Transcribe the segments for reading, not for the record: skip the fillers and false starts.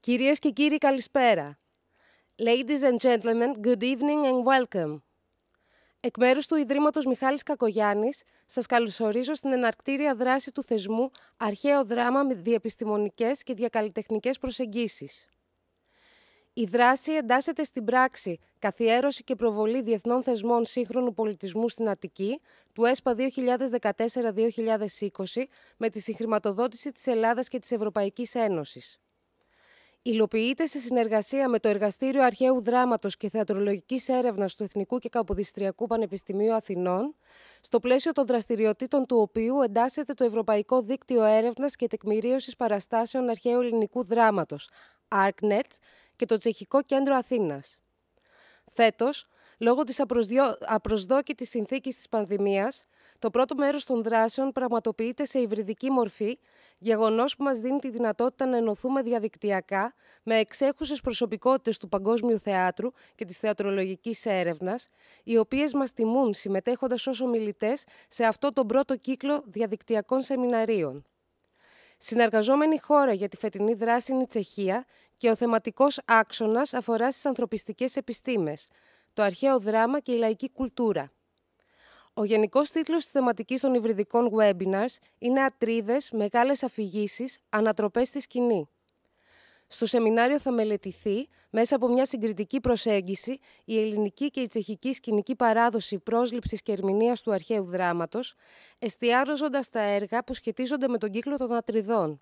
Κυρίες και κύριοι, καλησπέρα. Ladies and gentlemen, good evening and welcome. Εκ μέρους του Ιδρύματος Μιχάλης Κακογιάννης, σας καλωσορίζω στην εναρκτήρια δράση του θεσμού Αρχαίο Δράμα με διεπιστημονικές και διακαλλιτεχνικές προσεγγίσεις. Η δράση εντάσσεται στην πράξη «Καθιέρωση και προβολή διεθνών θεσμών σύγχρονου πολιτισμού στην Αττική» του ΕΣΠΑ 2014-2020 με τη συγχρηματοδότηση της Ελλάδας και της Ευρωπαϊκής Ένωσης. Υλοποιείται σε συνεργασία με το Εργαστήριο Αρχαίου Δράματος και Θεατρολογικής Έρευνας του Εθνικού και Καποδιστριακού Πανεπιστημίου Αθηνών, στο πλαίσιο των δραστηριοτήτων του οποίου εντάσσεται το Ευρωπαϊκό Δίκτυο Έρευνας και Τεκμηρίωσης Παραστάσεων Αρχαίου Ελληνικού Δράματος, ARCNET, και το Τσεχικό Κέντρο Αθήνας. Φέτος, λόγω της απροσδόκητης συνθήκης της πανδημίας, το πρώτο μέρος των δράσεων πραγματοποιείται σε υβριδική μορφή, γεγονός που μας δίνει τη δυνατότητα να ενωθούμε διαδικτυακά με εξέχουσες προσωπικότητες του παγκόσμιου θεάτρου και της θεατρολογικής έρευνας, οι οποίες μας τιμούν συμμετέχοντας ως ομιλητές σε αυτό τον πρώτο κύκλο διαδικτυακών σεμιναρίων. Συνεργαζόμενη χώρα για τη φετινή δράση είναι η Τσεχία και ο θεματικός άξονας αφορά στις ανθρωπιστικές επιστήμες, το αρχαίο δράμα και η λαϊκή κουλτούρα. Ο γενικός τίτλος της θεματικής των υβριδικών webinars είναι «Ατρίδες, μεγάλες αφηγήσεις, ανατροπές στη σκηνή». Στο σεμινάριο θα μελετηθεί, μέσα από μια συγκριτική προσέγγιση, η ελληνική και η τσεχική σκηνική παράδοση πρόσληψης και ερμηνείας του αρχαίου δράματος, εστιάζοντας τα έργα που σχετίζονται με τον κύκλο των Ατριδών.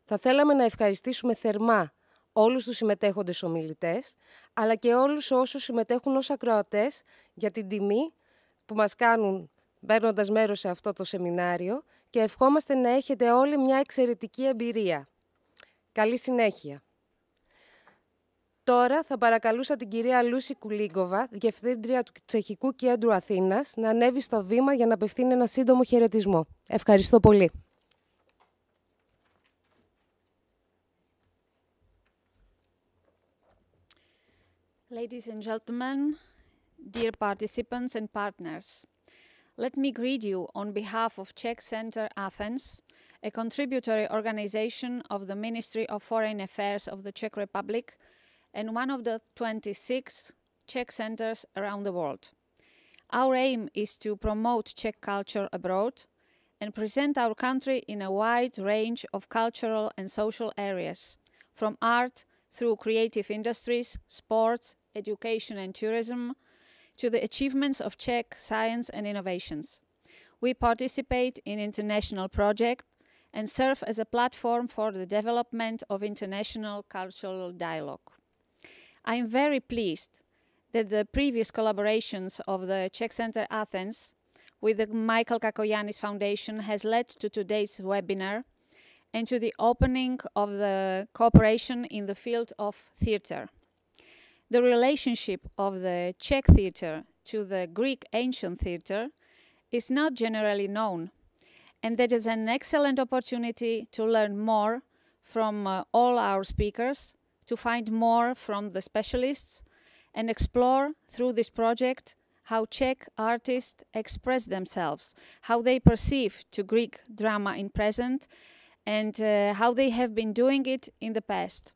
Θα θέλαμε να ευχαριστήσουμε θερμά όλους τους συμμετέχοντες ομιλητές, αλλά και όλους όσους συμμετέχουν ως ακροατές για την τιμή που μας κάνουν παίρνοντας μέρος σε αυτό το σεμινάριο και ευχόμαστε να έχετε όλοι μια εξαιρετική εμπειρία. Καλή συνέχεια. Τώρα θα παρακαλούσα την κυρία Λούση Κουλίγκοβα, Διευθύντρια του Τσεχικού Κέντρου Αθήνας, να ανέβει στο βήμα για να απευθύνει ένα σύντομο χαιρετισμό. Ευχαριστώ πολύ. Ladies and gentlemen, dear participants and partners, let me greet you on behalf of Czech Center Athens, a contributory organization of the Ministry of Foreign Affairs of the Czech Republic and one of the 26 Czech centers around the world. Our aim is to promote Czech culture abroad and present our country in a wide range of cultural and social areas, from art through creative industries, sports, education and tourism, to the achievements of Czech science and innovations. We participate in international projects and serve as a platform for the development of international cultural dialogue. I am very pleased that the previous collaborations of the Czech Center Athens with the Michael Cacoyannis Foundation has led to today's webinar and to the opening of the cooperation in the field of theatre. The relationship of the Czech theatre to the Greek ancient theatre is not generally known, and that is an excellent opportunity to learn more from all our speakers, to find more from the specialists, and explore through this project how Czech artists express themselves, how they perceive to Greek drama in present, and how they have been doing it in the past.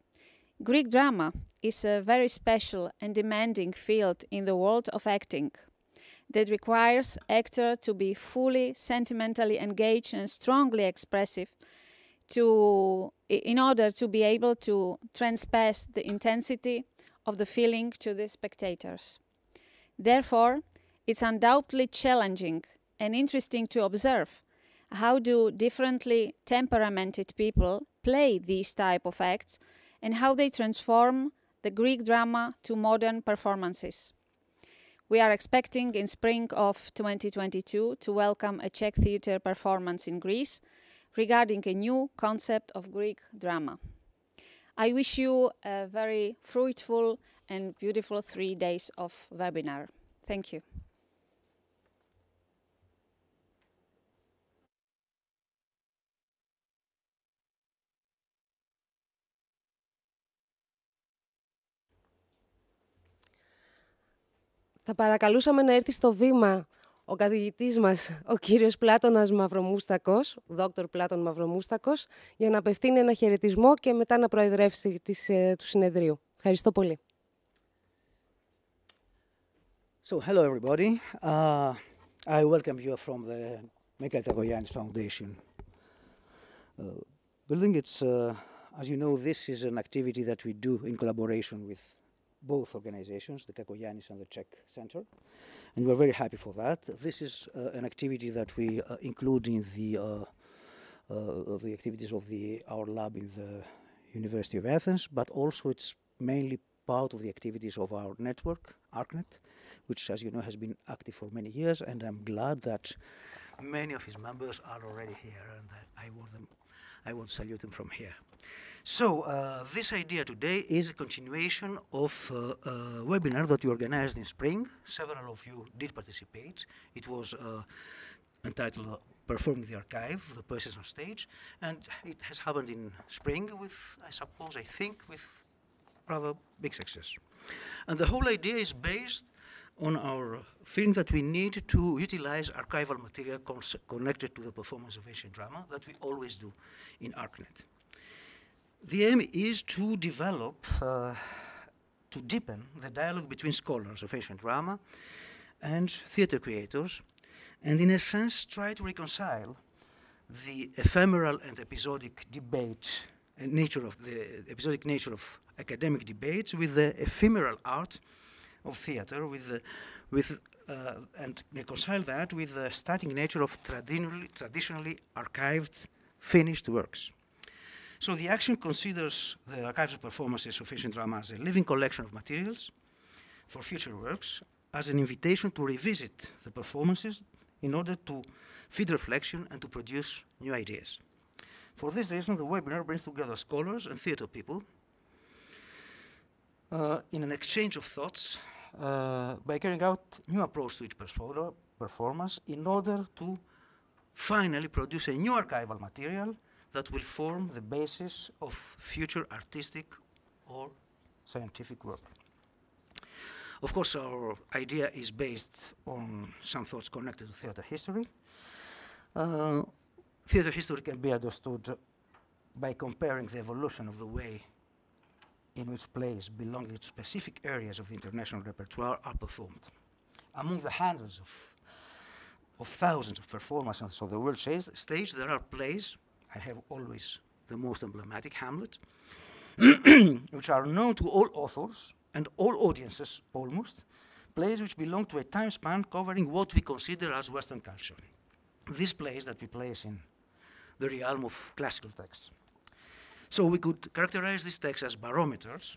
Greek drama is a very special and demanding field in the world of acting that requires actors to be fully sentimentally engaged and strongly expressive in order to be able to transpass the intensity of the feeling to the spectators. Therefore, it's undoubtedly challenging and interesting to observe how do differently temperamented people play these type of acts and how they transform the Greek drama to modern performances. We are expecting in spring of 2022 to welcome a Czech theatre performance in Greece regarding a new concept of Greek drama. I wish you a very fruitful and beautiful 3 days of webinar. Thank you. Θα παρακαλούσαμε να έρθει στο βήμα Ο καθηγητής μας, ο κύριος Πλάτωνας Μαυρομούστακος, δόκτωρ Πλάτων Μαυρομούστακος, για να απευθύνει ένα χαιρετισμό και μετά να προεδρεύσει του συνεδρίου. Ευχαριστώ πολύ. So, hello everybody. I welcome you from the Cacoyannis Foundation building. It's, as you know, this is an activity that we do in collaboration with both organizations, the Cacoyannis and the Czech Center, and we're very happy for that. This is an activity that we include in the activities of our lab in the University of Athens, but also it's mainly part of the activities of our network, ArcNet, which, as you know, has been active for many years, and I'm glad that many of his members are already here, and I want to salute them from here. So, this idea today is a continuation of a webinar that we organized in spring. Several of you did participate. It was entitled Performing the Archive, the Persons on Stage, and it has happened in spring with, I think, with rather big success. And the whole idea is based on our feeling that we need to utilize archival material connected to the performance of ancient drama that we always do in ArcNet. The aim is to develop, to deepen the dialogue between scholars of ancient drama and theater creators, and in a sense try to reconcile the ephemeral and episodic debate and episodic nature of academic debates with the ephemeral art of theater, and reconcile that with the static nature of traditionally archived, finished works. So the action considers the archives of performances of ancient drama as a living collection of materials for future works, as an invitation to revisit the performances in order to feed reflection and to produce new ideas. For this reason, the webinar brings together scholars and theater people in an exchange of thoughts by carrying out new approach to each performance in order to finally produce a new archival material that will form the basis of future artistic or scientific work. Of course, our idea is based on some thoughts connected to theater history. Theater history can be understood by comparing the evolution of the way in which plays belonging to specific areas of the international repertoire are performed. Among the hundreds of thousands of performances on the world stage, there are plays, I have always the most emblematic, Hamlet, which are known to all authors and all audiences almost, plays which belong to a time span covering what we consider as Western culture. These plays that we place in the realm of classical texts. So we could characterize these texts as barometers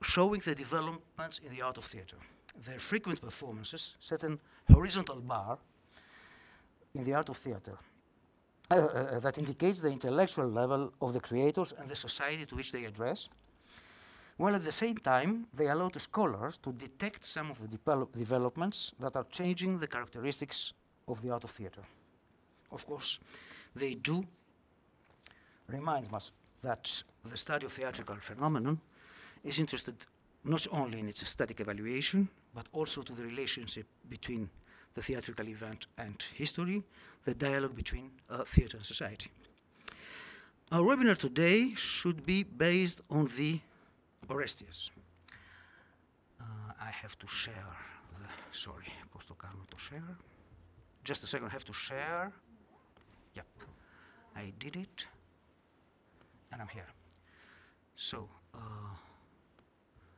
showing the developments in the art of theater. Their frequent performances set an horizontal bar in the art of theater that indicates the intellectual level of the creators and the society to which they address, while at the same time they allow to scholars to detect some of the developments that are changing the characteristics of the art of theater. Of course, they do remind us that the study of theatrical phenomenon is interested not only in its aesthetic evaluation, but also to the relationship between the theatrical event and history, the dialogue between theater and society. Our webinar today should be based on the Orestias. I have to share sorry, πώς το κάνουμε το share? Just a second, I have to share. Yep, I did it, and I'm here. So,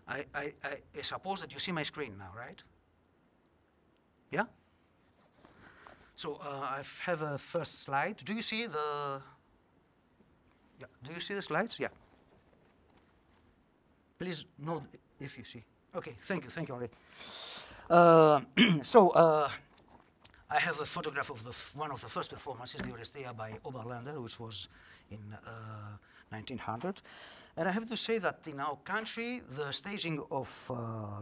I suppose that you see my screen now, right? Yeah? So, I have a first slide. Do you see the... Yeah, do you see the slides? Yeah. Please note if you see. Okay, thank you, Henri. I have a photograph of one of the first performances, the Orestia by Oberländer, which was in 1900. And I have to say that in our country, the staging of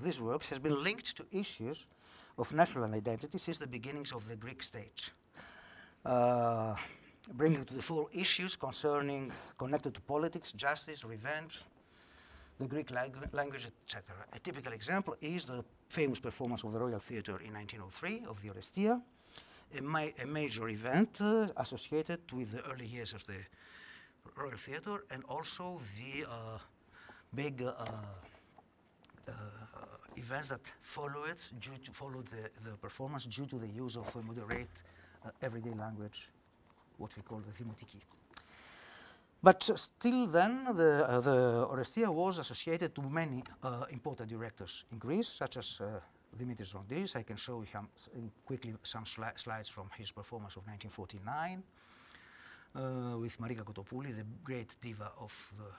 these works has been linked to issues of national identity since the beginnings of the Greek state, bringing to the fore issues connected to politics, justice, revenge, the Greek language, etc. A typical example is the famous performance of the Royal Theatre in 1903 of the Orestia, a major event associated with the early years of the Royal Theatre, and also the big events that follow the performance due to the use of a moderate everyday language, what we call the Δημοτική. But still then, the Orestia was associated to many important directors in Greece, such as Dimitris Rondiris. I can show you quickly some slides from his performance of 1949 with Marika Kotopouli, the great diva of the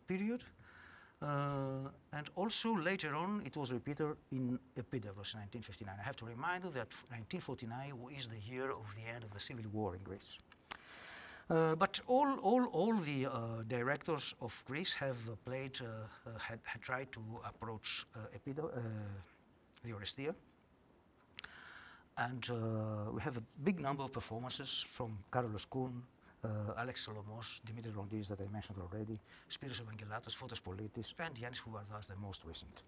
period. And also later on, it was repeated in Epidavros in 1959. I have to remind you that 1949 is the year of the end of the civil war in Greece. But all the directors of Greece have had tried to approach the Orestia. And we have a big number of performances from Carlos Koun, Alex Solomos, Dimitris Rondiris that I mentioned already, Spiros Evangelatos, Fotos Politis, and Yannis Houvardas, the most recent.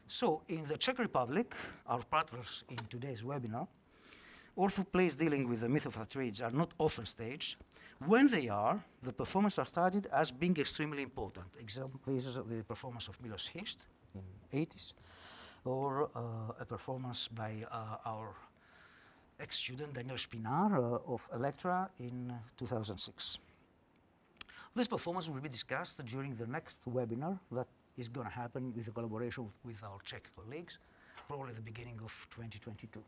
So in the Czech Republic, our partners in today's webinar, also plays dealing with the myth of Atrides are not often staged. When they are, the performances are studied as being extremely important. Example is the performance of Milos Hinst in the 80s, or a performance by our ex-student Daniel Spinar of Electra in 2006. This performance will be discussed during the next webinar that is going to happen with the collaboration with our Czech colleagues, probably the beginning of 2022.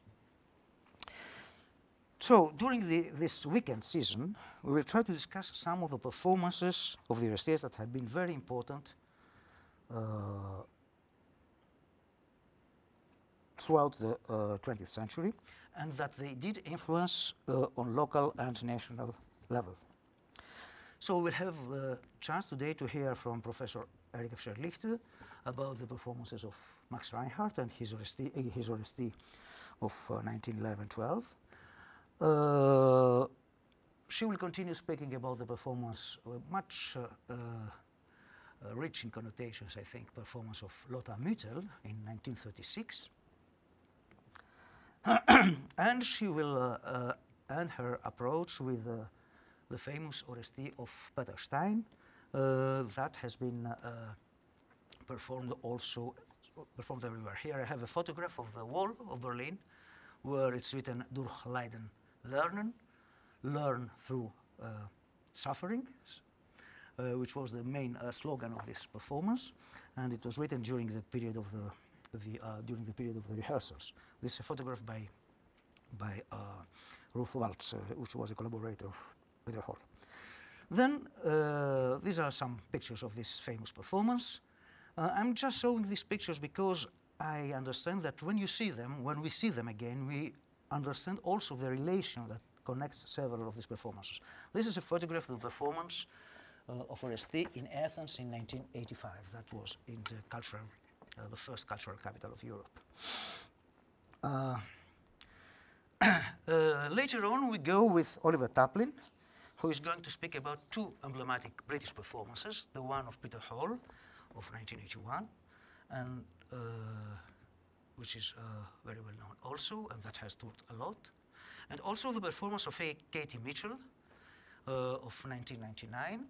So during this weekend season, we will try to discuss some of the performances of the Orestes that have been very important throughout the 20th century, and that they did influence on local and national level. So we'll have the chance today to hear from Professor Erika Fischer-Lichte about the performances of Max Reinhardt and his Oresti of 1911-12. She will continue speaking about the performance, much rich in connotations, I think, performance of Lothar Müttel in 1936. And she will end her approach with the famous Oresti of Peter Stein that has been performed everywhere. Here I have a photograph of the wall of Berlin where it's written Durch Leiden lernen, learn through suffering, which was the main slogan of this performance, and it was written during the period of the rehearsals. This is a photograph by Ruth Waltz, which was a collaborator of Peter Hall. Then these are some pictures of this famous performance. I'm just showing these pictures because I understand that when we see them again, we understand also the relation that connects several of these performances. This is a photograph of the performance of Oresti in Athens in 1985. That was in the first cultural capital of Europe. Later on, we go with Oliver Taplin, who is going to speak about two emblematic British performances, the one of Peter Hall of 1981, and which is very well known also, and that has taught a lot, and also the performance of Katie Mitchell of 1999.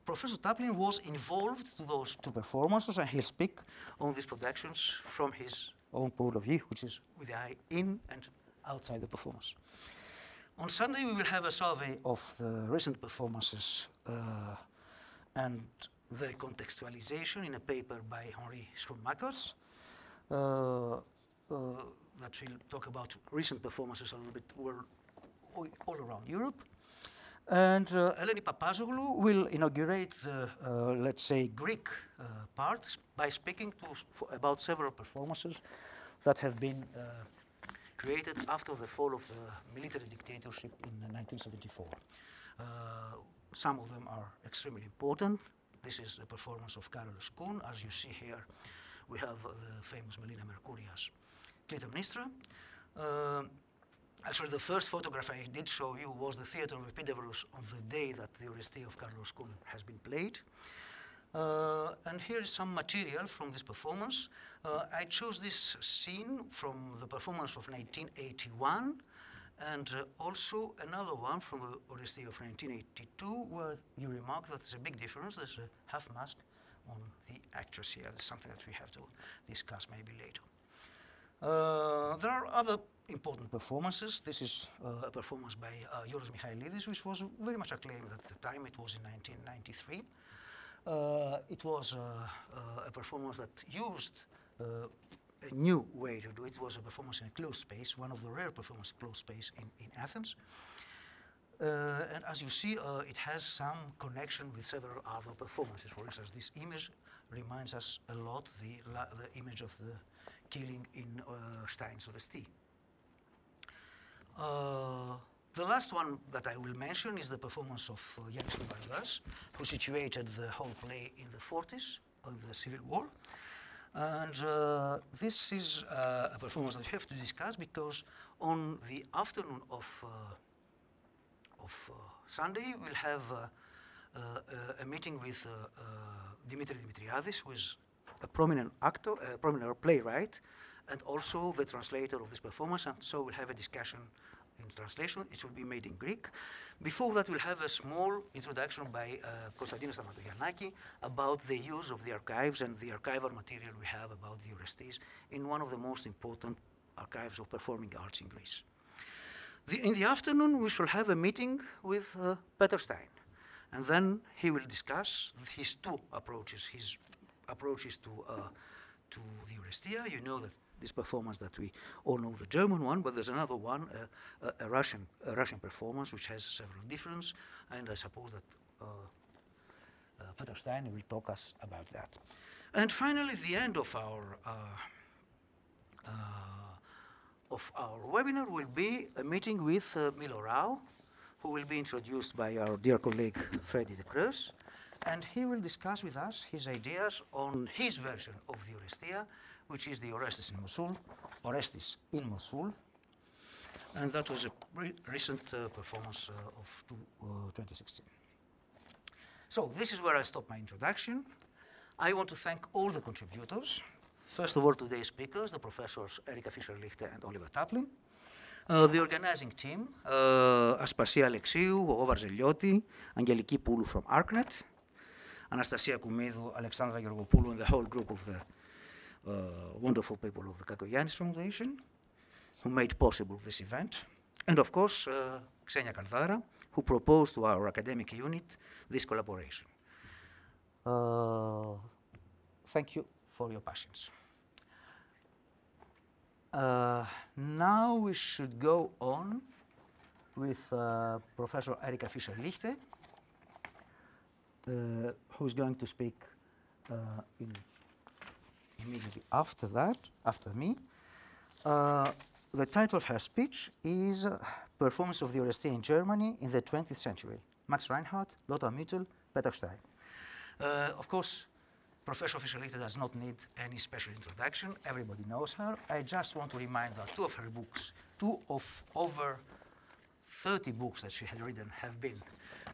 Professor Taplin was involved to those two performances, and he'll speak on these productions from his own point of view, which is with the eye in and outside the performance. On Sunday, we will have a survey of the recent performances and the contextualization in a paper by Henri Schoenmakers that will talk about recent performances a little bit all around Europe. And Eleni Papazoglou will inaugurate the, let's say, Greek part by speaking about several performances that have been created after the fall of the military dictatorship in 1974. Some of them are extremely important. This is a performance of Carlos Koun. As you see here, we have the famous Melina Mercouria's Clytemnestra. Actually, the first photograph I did show you was the theater of Epidavros on the day that the Oresti of Carlos Koun has been played. And here is some material from this performance. I chose this scene from the performance of 1981, and also another one from Oresteia of 1982, where you remark that there's a big difference. There's a half mask on the actress here. That's something that we have to discuss maybe later. There are other important performances. This is a performance by Yoros Michailidis, which was very much acclaimed at the time. It was in 1993. It was a performance that used a new way to do it. It was a performance in a closed space, one of the rare performances in closed space in Athens. And as you see, it has some connection with several other performances. For instance, this image reminds us a lot the image of the killing in Stein's Oresteia. The last one that I will mention is the performance of Yannis Vardas, who situated the whole play in the 40s of the Civil War. And this is a performance that we have to discuss because on the afternoon of Sunday, we'll have a meeting with Dimitri Dimitriadis, who is a prominent actor, a prominent playwright, and also the translator of this performance. And so we'll have a discussion in translation. It will be made in Greek. Before that, we'll have a small introduction by Konstantinos Stamagiannaki about the use of the archives and the archival material we have about the Orestes in one of the most important archives of performing arts in Greece. In the afternoon, we shall have a meeting with Peter Stein, and then he will discuss his two approaches, his approaches to the Orestia. You know that this performance that we all know, the German one, but there's another one, a Russian performance, which has several differences, and I suppose that Peter Stein will talk us about that. And finally, the end of our webinar will be a meeting with Milo Rao, who will be introduced by our dear colleague Freddy de Creus, and he will discuss with us his ideas on his version of the Orestia, which is the Orestes in Mosul, and that was a recent performance of 2016. So this is where I stop my introduction. I want to thank all the contributors. First of all, today's speakers, the professors Erika Fischer-Lichte and Oliver Taplin. The organizing team, Aspasia Alexiou, Ova Varzelioti, Angeliki Poulou from ArcNet, Anastasia Koumidou, Alexandra Georgopoulou, and the whole group of the wonderful people of the Cacoyannis Foundation who made possible this event. And of course, Xenia Kaldara, who proposed to our academic unit this collaboration. Thank you for your patience. Now we should go on with Professor Erika Fischer-Lichte, who is going to speak immediately after me. The title of her speech is Performance of the Orestes in Germany in the 20th Century. Max Reinhardt, Lothar Mittel, Peter Stein. Of course, Professor Fischer-Lichte does not need any special introduction. Everybody knows her. I just want to remind that two of her books, two of over 30 books that she had written have been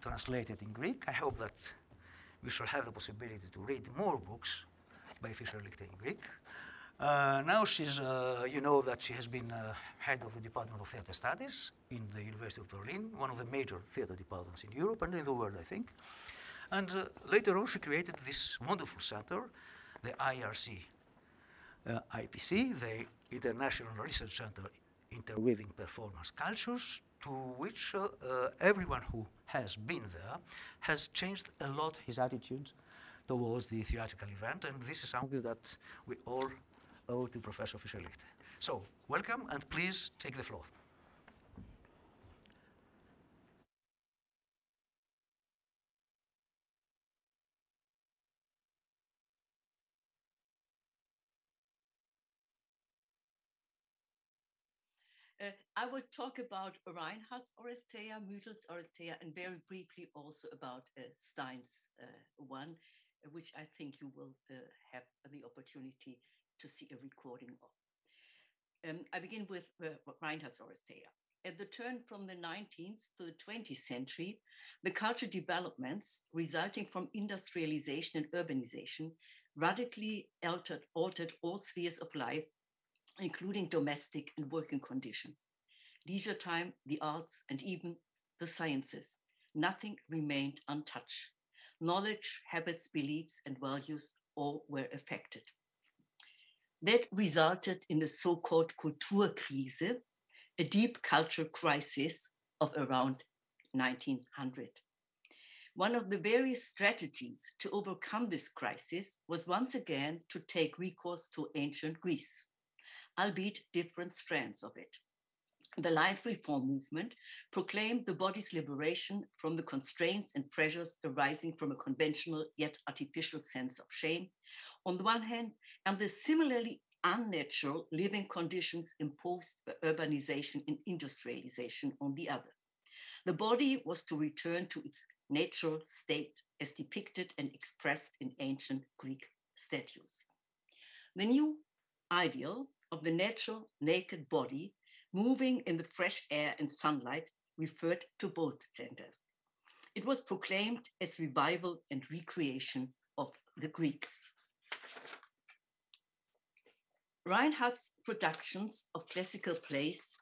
translated in Greek. I hope that we shall have the possibility to read more books by Fischer-Lichte in Greek. Now she's, you know that she has been head of the Department of Theatre Studies in the University of Berlin, one of the major theatre departments in Europe and in the world, I think. And later on, she created this wonderful center, the IRC IPC, the International Research Center Interweaving Performance Cultures, to which everyone who has been there has changed a lot his attitude towards the theatrical event, and this is something that we all owe to Professor Fischer-Lichte. So, welcome, and please take the floor. I will talk about Reinhardt's Oresteia, Mittel's Oresteia, and very briefly also about Stein's one, which I think you will have the opportunity to see a recording of. I begin with Reinhardt's Oresteia. At the turn from the 19th to the 20th century, the cultural developments resulting from industrialization and urbanization radically altered all spheres of life, including domestic and working conditions, leisure time, the arts, and even the sciences. Nothing remained untouched. Knowledge, habits, beliefs, and values all were affected. That resulted in the so-called Kulturkrise, a deep cultural crisis of around 1900. One of the various strategies to overcome this crisis was once again to take recourse to ancient Greece, albeit different strands of it. The life reform movement proclaimed the body's liberation from the constraints and pressures arising from a conventional yet artificial sense of shame, on the one hand, and the similarly unnatural living conditions imposed by urbanization and industrialization on the other. The body was to return to its natural state as depicted and expressed in ancient Greek statues. The new ideal of the natural naked body moving in the fresh air and sunlight referred to both genders. It was proclaimed as revival and recreation of the Greeks. Reinhardt's productions of classical plays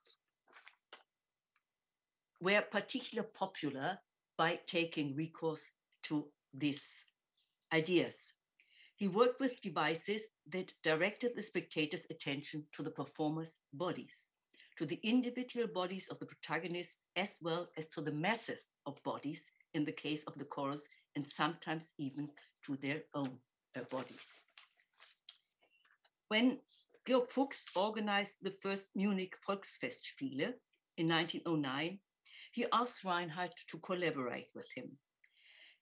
were particularly popular by taking recourse to these ideas. He worked with devices that directed the spectator's attention to the performers' bodies, to the individual bodies of the protagonists, as well as to the masses of bodies in the case of the chorus, and sometimes even to their own bodies. When Georg Fuchs organized the first Munich Volksfestspiele in 1909, he asked Reinhardt to collaborate with him.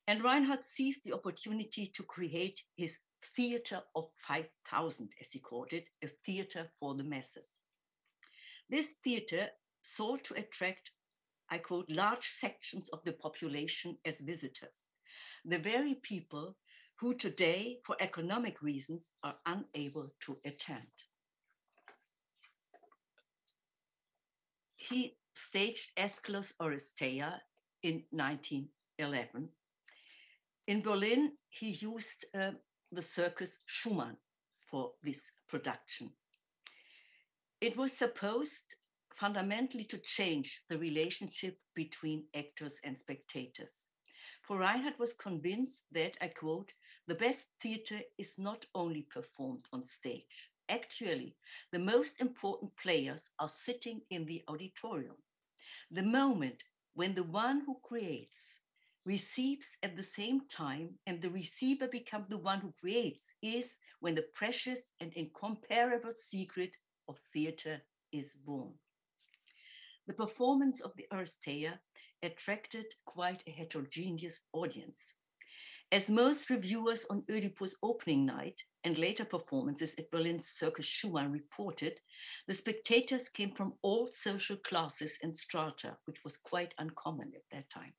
And Reinhardt seized the opportunity to create his Theater of 5,000, as he called it, a theater for the masses. This theater sought to attract, I quote, large sections of the population as visitors, the very people who today, for economic reasons, are unable to attend. He staged Aeschylus' Oresteia in 1911. In Berlin, he used the circus Schumann for this production. It was supposed fundamentally to change the relationship between actors and spectators. For Reinhardt was convinced that, I quote, the best theater is not only performed on stage. Actually, the most important players are sitting in the auditorium. The moment when the one who creates receives at the same time and the receiver becomes the one who creates is when the precious and incomparable secret of theater is born. The performance of the Oresteia attracted quite a heterogeneous audience. As most reviewers on Oedipus' opening night and later performances at Berlin's Circus Schumann reported, the spectators came from all social classes and strata, which was quite uncommon at that time.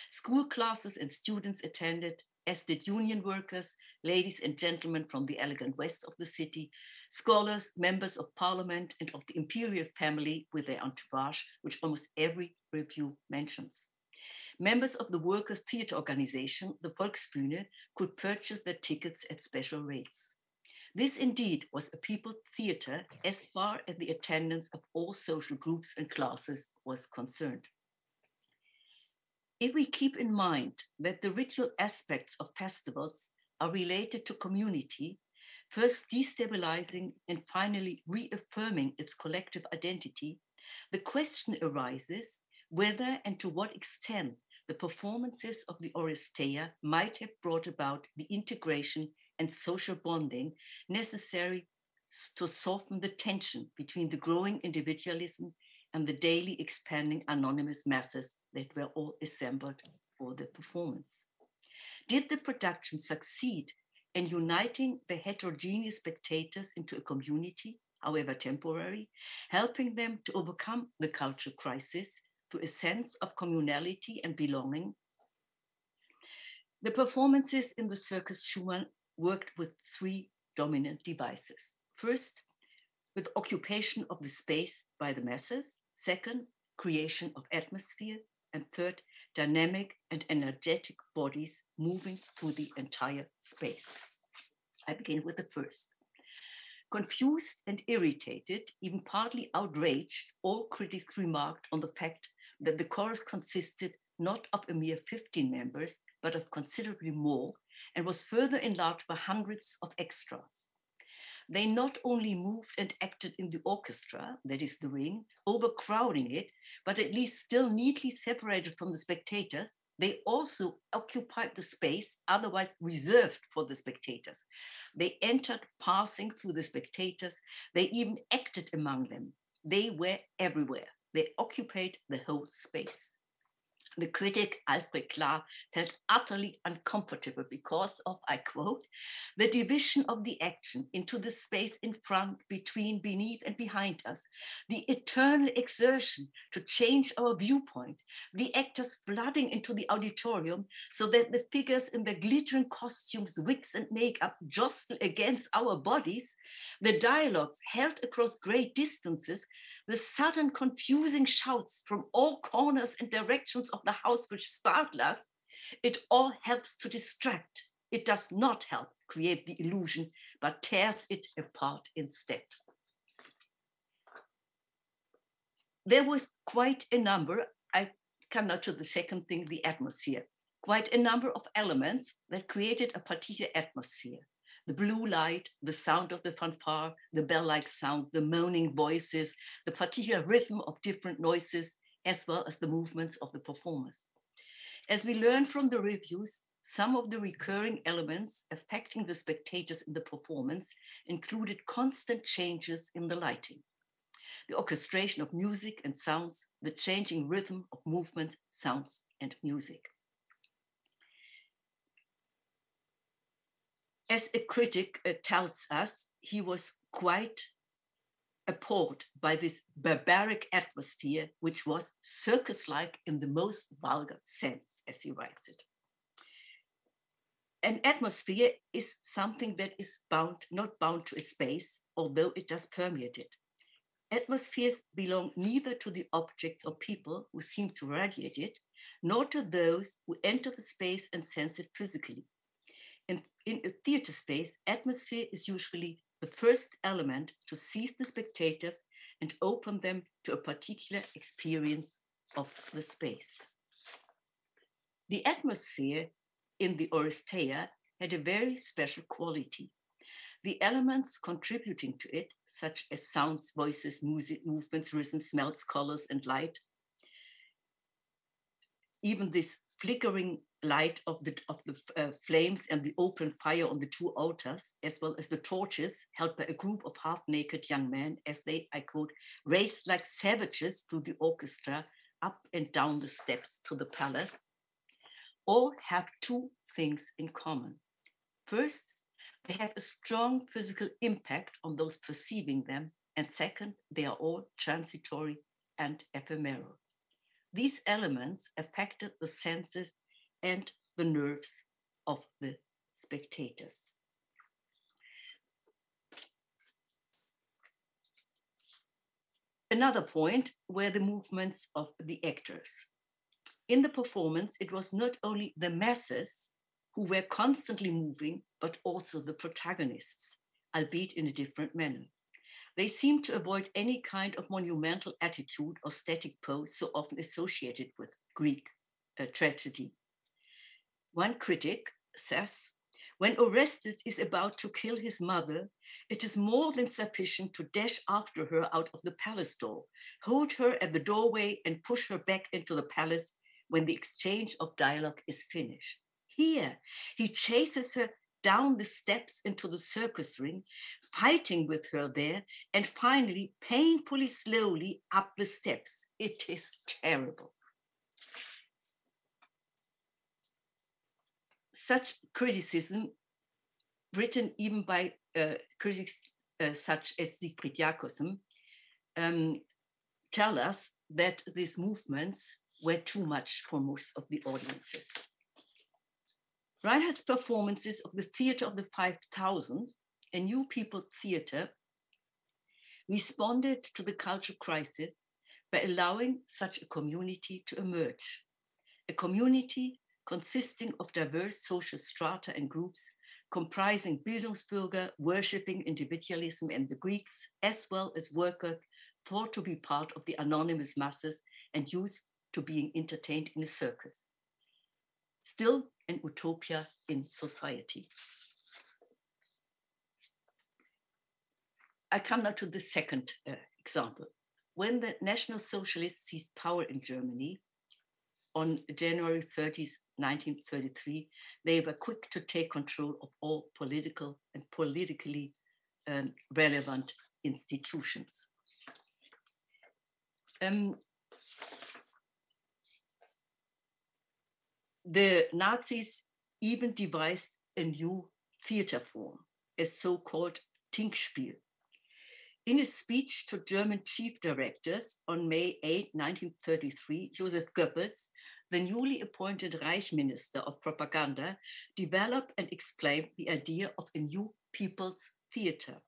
School classes and students attended, as did union workers, ladies and gentlemen from the elegant west of the city, scholars, members of parliament, and of the imperial family with their entourage, which almost every review mentions. Members of the workers' theater organization, the Volksbühne, could purchase their tickets at special rates. This indeed was a people theater as far as the attendance of all social groups and classes was concerned. If we keep in mind that the ritual aspects of festivals are related to community, first destabilizing and finally reaffirming its collective identity, the question arises whether and to what extent the performances of the Oresteia might have brought about the integration and social bonding necessary to soften the tension between the growing individualism and the daily expanding anonymous masses that were all assembled for the performance. Did the production succeed in uniting the heterogeneous spectators into a community, however temporary, helping them to overcome the cultural crisis to a sense of communality and belonging? The performances in the Circus Schumann worked with three dominant devices. First, with occupation of the space by the masses. Second, creation of atmosphere, and third, dynamic and energetic bodies moving through the entire space. I begin with the first. Confused and irritated, even partly outraged, all critics remarked on the fact that the chorus consisted not of a mere 15 members, but of considerably more, and was further enlarged by hundreds of extras. They not only moved and acted in the orchestra, that is the ring, overcrowding it, but at least still neatly separated from the spectators. They also occupied the space otherwise reserved for the spectators. They entered, passing through the spectators. They even acted among them. They were everywhere. They occupied the whole space. The critic Alfred Klar felt utterly uncomfortable because of, I quote, the division of the action into the space in front, between, beneath, and behind us, the eternal exertion to change our viewpoint, the actors flooding into the auditorium so that the figures in their glittering costumes, wigs, and makeup jostle against our bodies, the dialogues held across great distances, the sudden confusing shouts from all corners and directions of the house which startle us, it all helps to distract. It does not help create the illusion, but tears it apart instead. There was quite a number, I come now to the second thing, the atmosphere, quite a number of elements that created a particular atmosphere. The blue light, the sound of the fanfare, the bell-like sound, the moaning voices, the particular rhythm of different noises, as well as the movements of the performers. As we learn from the reviews, some of the recurring elements affecting the spectators in the performance included constant changes in the lighting, the orchestration of music and sounds, the changing rhythm of movements, sounds, and music. As a critic tells us, he was quite appalled by this barbaric atmosphere, which was circus-like in the most vulgar sense, as he writes it. An atmosphere is something that is not bound to a space, although it does permeate it. Atmospheres belong neither to the objects or people who seem to radiate it, nor to those who enter the space and sense it physically. In a theater space, atmosphere is usually the first element to seize the spectators and open them to a particular experience of the space. The atmosphere in the Oresteia had a very special quality. The elements contributing to it, such as sounds, voices, music, movements, rhythms, smells, colors, and light, even this flickering light of the flames and the open fire on the two altars, as well as the torches held by a group of half-naked young men as they, I quote, raced like savages through the orchestra up and down the steps to the palace, all have two things in common. First, they have a strong physical impact on those perceiving them, and second, they are all transitory and ephemeral. These elements affected the senses and the nerves of the spectators. Another point were the movements of the actors. In the performance, it was not only the masses who were constantly moving, but also the protagonists, albeit in a different manner. They seemed to avoid any kind of monumental attitude or static pose so often associated with Greek tragedy. One critic says, when Orestes is about to kill his mother, it is more than sufficient to dash after her out of the palace door, hold her at the doorway and push her back into the palace when the exchange of dialogue is finished. Here, he chases her down the steps into the circus ring, fighting with her there, and finally, painfully slowly up the steps. It is terrible. Such criticism, written even by critics such as Siegfried Jacobsen, tell us that these movements were too much for most of the audiences. Reinhardt's performances of the Theater of the 5,000, a new people theater, responded to the cultural crisis by allowing such a community to emerge. A community consisting of diverse social strata and groups, comprising Bildungsbürger, worshipping individualism and the Greeks, as well as workers thought to be part of the anonymous masses and used to being entertained in a circus. Still an utopia in society. I come now to the second example. When the National Socialists seized power in Germany on January 30th, 1933, they were quick to take control of all political and politically relevant institutions. The Nazis even devised a new theater form, a so-called Trinkspiel. In a speech to German chief directors on May 8, 1933, Joseph Goebbels, the newly appointed Reich Minister of Propaganda, developed and explained the idea of a new people's theater.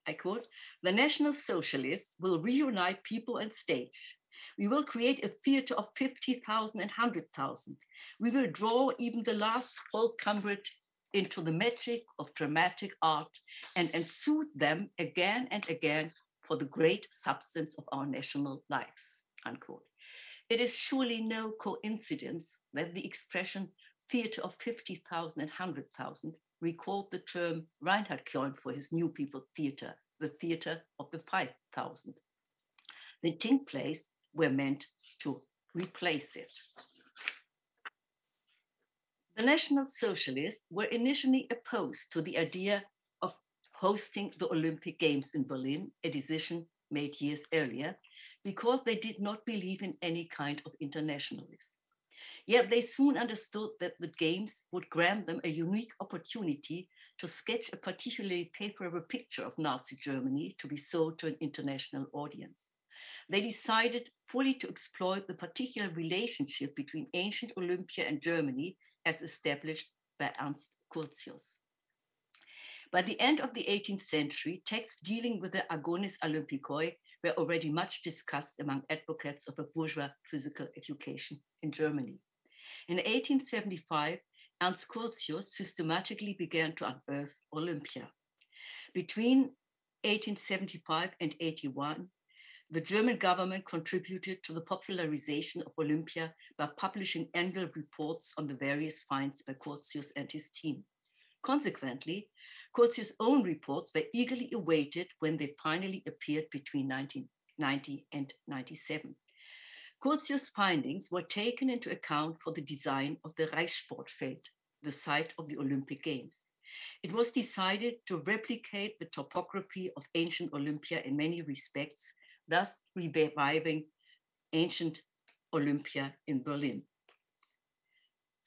I quote, "The National Socialists will reunite people and stage. We will create a theater of 50,000 and 100,000. We will draw even the last folk convert into the magic of dramatic art and soothe them again and again for the great substance of our national lives," unquote. It is surely no coincidence that the expression theater of 50,000 and 100,000 recalled the term Reinhard coined for his New People Theater, the theater of the 5,000. The Tink plays were meant to replace it. The National Socialists were initially opposed to the idea of hosting the Olympic Games in Berlin, a decision made years earlier, because they did not believe in any kind of internationalism. Yet they soon understood that the Games would grant them a unique opportunity to sketch a particularly favorable picture of Nazi Germany to be sold to an international audience. They decided fully to exploit the particular relationship between ancient Olympia and Germany as established by Ernst Curtius. By the end of the 18th century, texts dealing with the Agonis Olympikoi were already much discussed among advocates of a bourgeois physical education in Germany. In 1875, Ernst Curtius systematically began to unearth Olympia. Between 1875 and 81, the German government contributed to the popularization of Olympia by publishing annual reports on the various finds by Curtius and his team. Consequently, Curtius' own reports were eagerly awaited when they finally appeared between 1990 and 97. Curtius' findings were taken into account for the design of the Reichssportfeld, the site of the Olympic Games. It was decided to replicate the topography of ancient Olympia in many respects, thus reviving ancient Olympia in Berlin.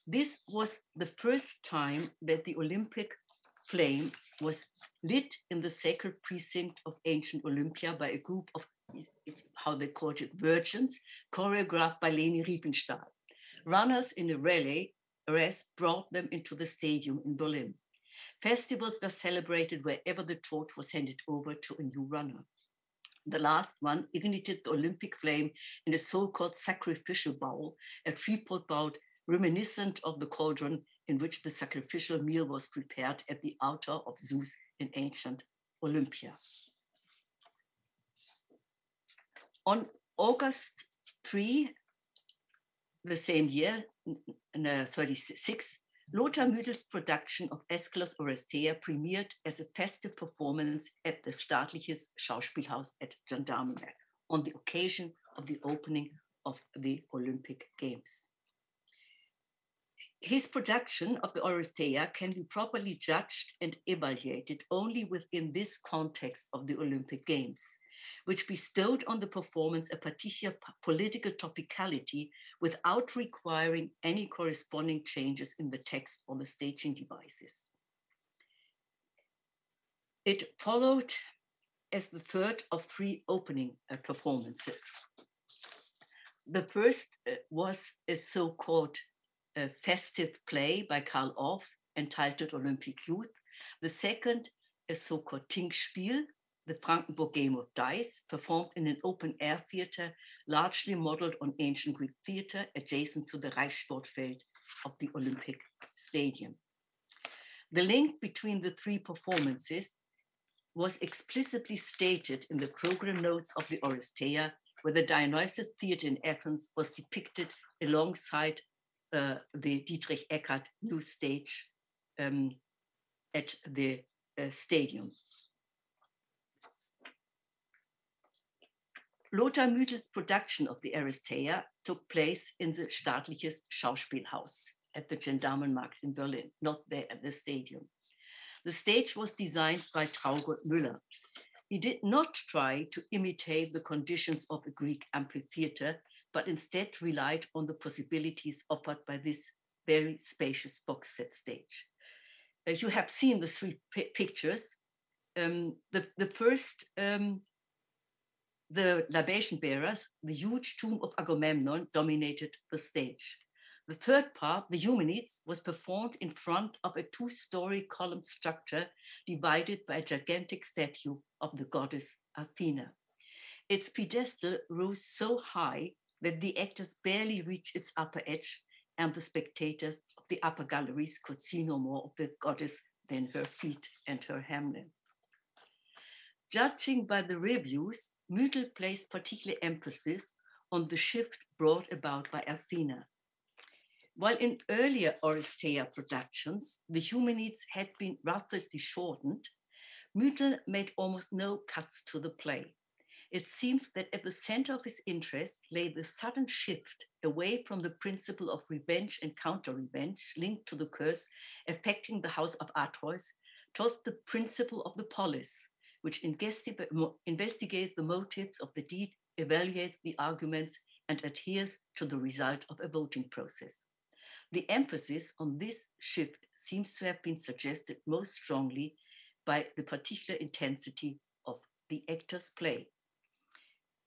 This was the first time that the Olympic flame was lit in the sacred precinct of ancient Olympia by a group of, how they called it, virgins, choreographed by Leni Riefenstahl. Runners in a relay race brought them into the stadium in Berlin. Festivals were celebrated wherever the torch was handed over to a new runner. The last one ignited the Olympic flame in a so-called sacrificial bowl, a tripod bowl reminiscent of the cauldron in which the sacrificial meal was prepared at the altar of Zeus in ancient Olympia. On August 3, the same year, 1936, Lothar Müdel's production of Aeschylus Oresteia premiered as a festive performance at the Staatliches Schauspielhaus at Gendarmenberg on the occasion of the opening of the Olympic Games. His production of the Oresteia can be properly judged and evaluated only within this context of the Olympic Games, which bestowed on the performance a particular political topicality without requiring any corresponding changes in the text or the staging devices. It followed as the third of three opening performances. The first was a so-called festive play by Karl Orff entitled Olympic Youth. The second, a so-called Trinkspiel, the Frankenburg game of dice, performed in an open-air theater, largely modeled on ancient Greek theater, adjacent to the Reichssportfeld of the Olympic Stadium. The link between the three performances was explicitly stated in the program notes of the Oresteia, where the Dionysus Theatre in Athens was depicted alongside the Dietrich Eckart new stage at the stadium. Lothar Müthel's production of the Aristeia took place in the Staatliches Schauspielhaus at the Gendarmenmarkt in Berlin, not there at the stadium. The stage was designed by Traugott Müller. He did not try to imitate the conditions of a Greek amphitheater, but instead relied on the possibilities offered by this very spacious box set stage. You have seen the three pictures. The first, the libation bearers, the huge tomb of Agamemnon dominated the stage. The third part, the Eumenides, was performed in front of a two-story column structure divided by a gigantic statue of the goddess Athena. Its pedestal rose so high that the actors barely reached its upper edge, and the spectators of the upper galleries could see no more of the goddess than her feet and her hemline. Judging by the reviews, Müthel placed particular emphasis on the shift brought about by Athena. While in earlier Oresteia productions, the Eumenides had been ruthlessly shortened, Müthel made almost no cuts to the play. It seems that at the center of his interest lay the sudden shift away from the principle of revenge and counter-revenge linked to the curse affecting the house of Atreus towards the principle of the polis, which investigates the motives of the deed, evaluates the arguments, and adheres to the result of a voting process. The emphasis on this shift seems to have been suggested most strongly by the particular intensity of the actor's play.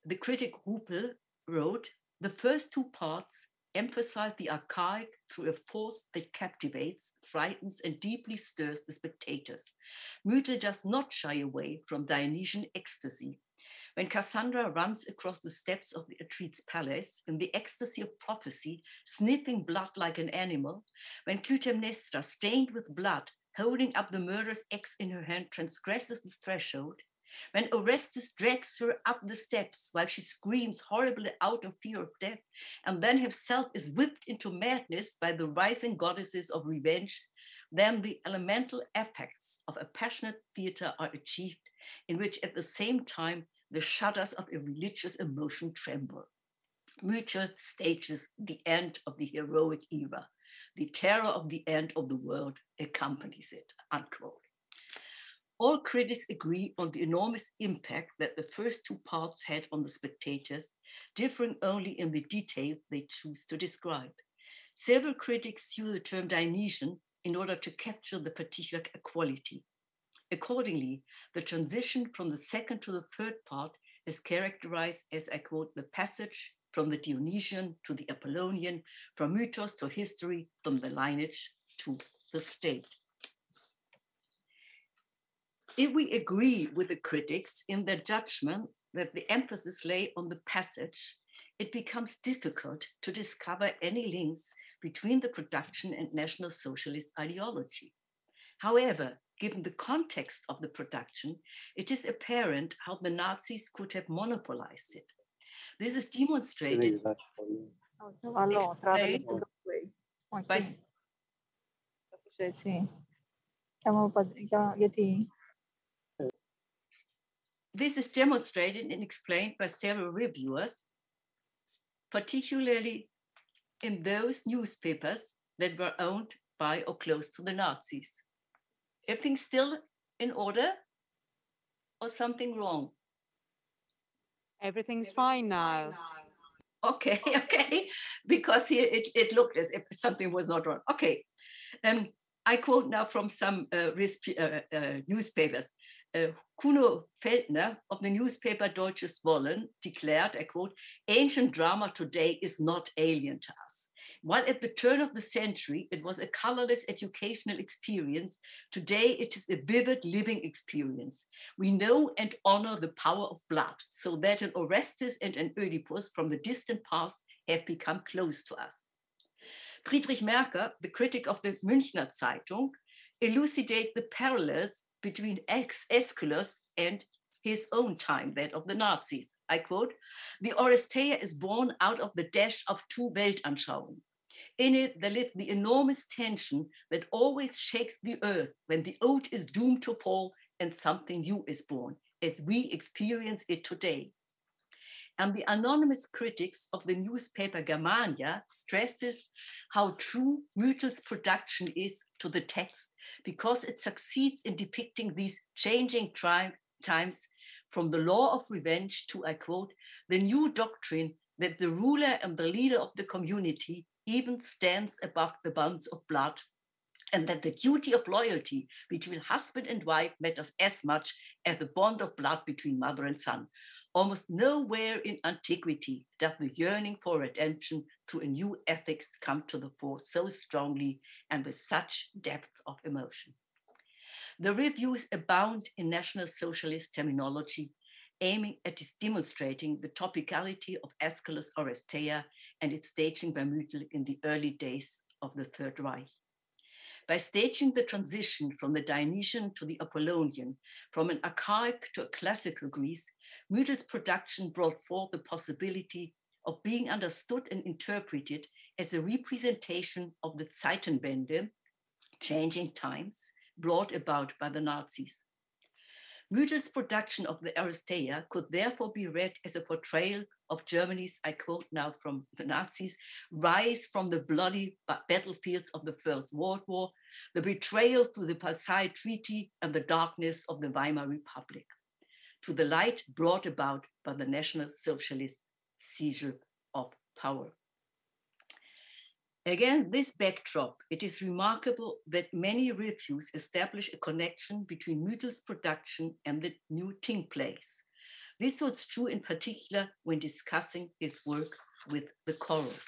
The critic Ruppel wrote, "The first two parts emphasize the archaic through a force that captivates, frightens, and deeply stirs the spectators. Müthel does not shy away from Dionysian ecstasy. When Cassandra runs across the steps of the Atreides palace in the ecstasy of prophecy, sniffing blood like an animal, when Clytemnestra, stained with blood, holding up the murderous axe in her hand, transgresses the threshold, when Orestes drags her up the steps while she screams horribly out of fear of death, and then himself is whipped into madness by the rising goddesses of revenge, then the elemental effects of a passionate theater are achieved, in which at the same time the shudders of a religious emotion tremble. Müthel stages the end of the heroic era. The terror of the end of the world accompanies it," unquote. All critics agree on the enormous impact that the first two parts had on the spectators, differing only in the detail they choose to describe. Several critics use the term Dionysian in order to capture the particular quality. Accordingly, the transition from the second to the third part is characterized as, I quote, "the passage from the Dionysian to the Apollonian, from mythos to history, from the lineage to the state." If we agree with the critics in their judgment that the emphasis lay on the passage, it becomes difficult to discover any links between the production and National Socialist ideology. However, given the context of the production, it is apparent how the Nazis could have monopolized it. This is demonstrated by This is demonstrated and explained by several reviewers, particularly in those newspapers that were owned by or close to the Nazis. Everything still in order or something wrong? Everything's fine now. Okay, okay, because here it looked as if something was not wrong. Okay, I quote now from some newspapers. Kuno Feldner of the newspaper Deutsches Wollen declared, I quote, "Ancient drama today is not alien to us. While at the turn of the century, it was a colorless educational experience, today it is a vivid living experience. We know and honor the power of blood, so that an Orestes and an Oedipus from the distant past have become close to us. Friedrich Merker, the critic of the Münchner Zeitung, elucidates the parallels between Aeschylus and his own time, that of the Nazis. I quote, "The Oresteia is born out of the dash of two Weltanschauungen. In it, there lives the enormous tension that always shakes the earth when the old is doomed to fall and something new is born, as we experience it today." And the anonymous critics of the newspaper Germania stresses how true Mythel's production is to the text, because it succeeds in depicting these changing times, from the law of revenge to, I quote, "the new doctrine that the ruler and the leader of the community even stands above the bonds of blood, and that the duty of loyalty between husband and wife matters as much as the bond of blood between mother and son. Almost nowhere in antiquity does the yearning for redemption through a new ethics come to the fore so strongly and with such depth of emotion." The reviews abound in National Socialist terminology, aiming at demonstrating the topicality of Aeschylus' Oresteia and its staging by Mythel in the early days of the Third Reich. By staging the transition from the Dionysian to the Apollonian, from an archaic to a classical Greece, Mythel's production brought forth the possibility of being understood and interpreted as a representation of the Zeitenwende, changing times, brought about by the Nazis. Mythel's production of the Oresteia could therefore be read as a portrayal of Germany's, I quote now from the Nazis, "rise from the bloody battlefields of the First World War, the betrayal through the Versailles Treaty, and the darkness of the Weimar Republic, to the light brought about by the National Socialist seizure of power." Against this backdrop, it is remarkable that many reviews establish a connection between Mythel's production and the new Ting plays. This holds true in particular when discussing his work with the chorus.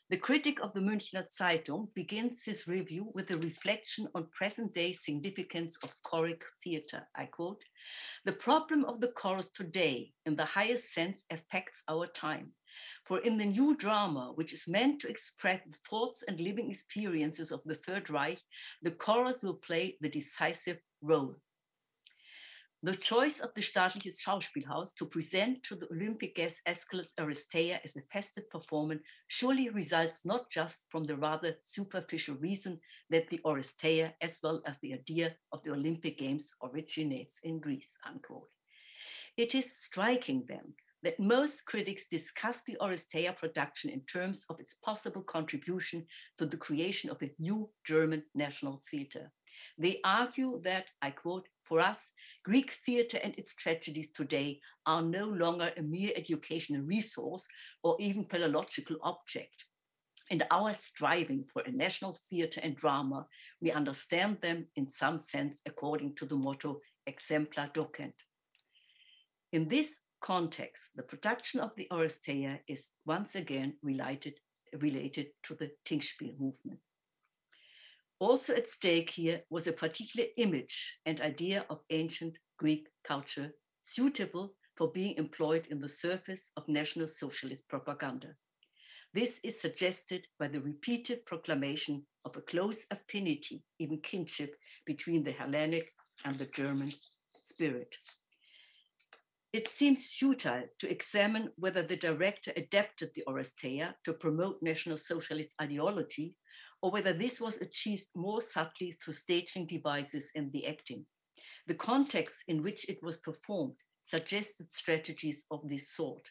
The critic of the Münchner Zeitung begins his review with a reflection on present-day significance of choric theater. I quote, "The problem of the chorus today, in the highest sense, affects our time. For in the new drama, which is meant to express the thoughts and living experiences of the Third Reich, the chorus will play the decisive role. The choice of the Staatliches Schauspielhaus to present to the Olympic guests Aeschylus' Oresteia as a festive performance surely results not just from the rather superficial reason that the Oresteia, as well as the idea of the Olympic Games, originates in Greece," unquote. It is striking then that most critics discuss the Oresteia production in terms of its possible contribution to the creation of a new German national theater. They argue that, I quote, "for us, Greek theater and its tragedies today are no longer a mere educational resource or even pedagogical object. In our striving for a national theater and drama, we understand them in some sense according to the motto exemplar docent." In this context, the production of the Oresteia is once again related to the Tingspiel movement. Also at stake here was a particular image and idea of ancient Greek culture suitable for being employed in the service of National Socialist propaganda. This is suggested by the repeated proclamation of a close affinity, even kinship, between the Hellenic and the German spirit. It seems futile to examine whether the director adapted the Oresteia to promote National Socialist ideology, or whether this was achieved more subtly through staging devices and the acting. The context in which it was performed suggested strategies of this sort.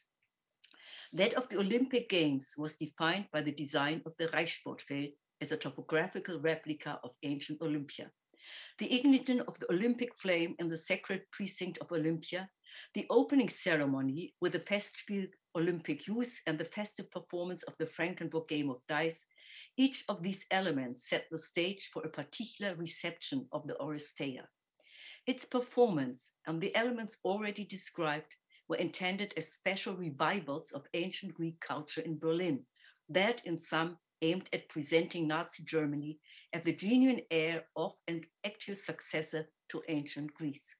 That of the Olympic Games was defined by the design of the Reichssportfeld as a topographical replica of ancient Olympia. The ignition of the Olympic flame in the sacred precinct of Olympia, the opening ceremony with the Festspiel Olympicus and the festive performance of the Frankenburg game of dice, each of these elements set the stage for a particular reception of the Oresteia. Its performance and the elements already described were intended as special revivals of ancient Greek culture in Berlin, that in some aimed at presenting Nazi Germany as the genuine heir of and actual successor to ancient Greece.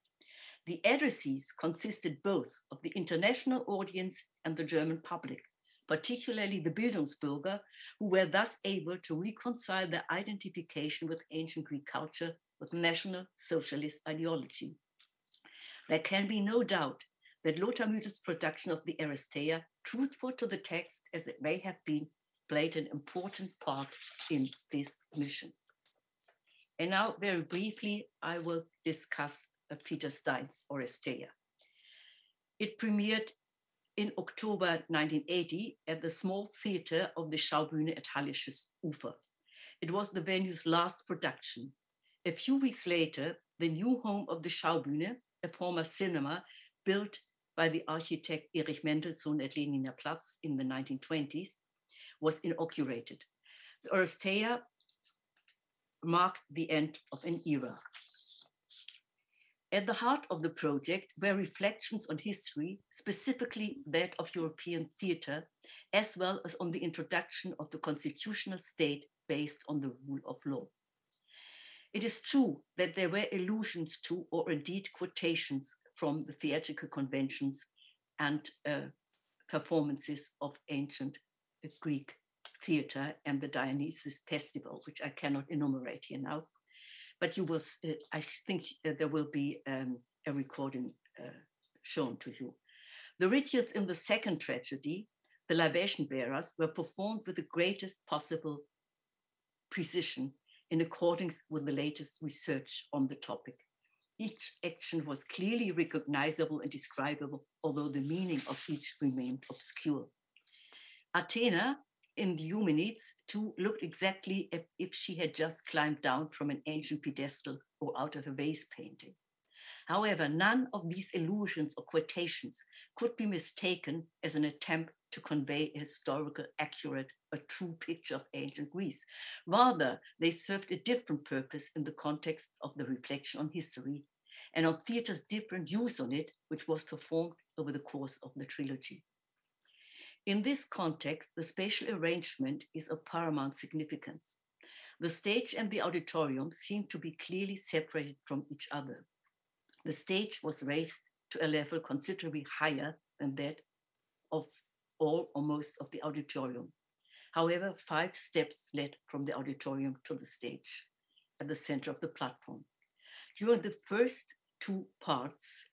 The addressees consisted both of the international audience and the German public, particularly the Bildungsbürger, who were thus able to reconcile their identification with ancient Greek culture with National Socialist ideology. There can be no doubt that Lothar Müthel's production of the Aristeia, truthful to the text as it may have been, played an important part in this mission. And now, very briefly, I will discuss Peter Stein's Aristeia. It premiered in October 1980 at the small theater of the Schaubühne at Hallisches Ufer. It was the venue's last production. A few weeks later, the new home of the Schaubühne, a former cinema built by the architect Erich Mendelssohn at Leniner Platz in the 1920s, was inaugurated. The Aristeia marked the end of an era. At the heart of the project were reflections on history, specifically that of European theatre, as well as on the introduction of the constitutional state based on the rule of law. It is true that there were allusions to, or indeed quotations from, the theatrical conventions and performances of ancient Greek theatre and the Dionysus festival, which I cannot enumerate here now. But you will, I think there will be a recording shown to you. The rituals in the second tragedy, the libation bearers, were performed with the greatest possible precision in accordance with the latest research on the topic. Each action was clearly recognizable and describable, although the meaning of each remained obscure. Athena, in the Eumenides, too, looked exactly as if she had just climbed down from an ancient pedestal or out of a vase painting. However, none of these allusions or quotations could be mistaken as an attempt to convey a historical, accurate, a true picture of ancient Greece. Rather, they served a different purpose in the context of the reflection on history and on theatre's different use on it, which was performed over the course of the trilogy. In this context, the spatial arrangement is of paramount significance. The stage and the auditorium seem to be clearly separated from each other. The stage was raised to a level considerably higher than that of all or most of the auditorium. However, 5 steps led from the auditorium to the stage at the center of the platform. During the first 2 parts,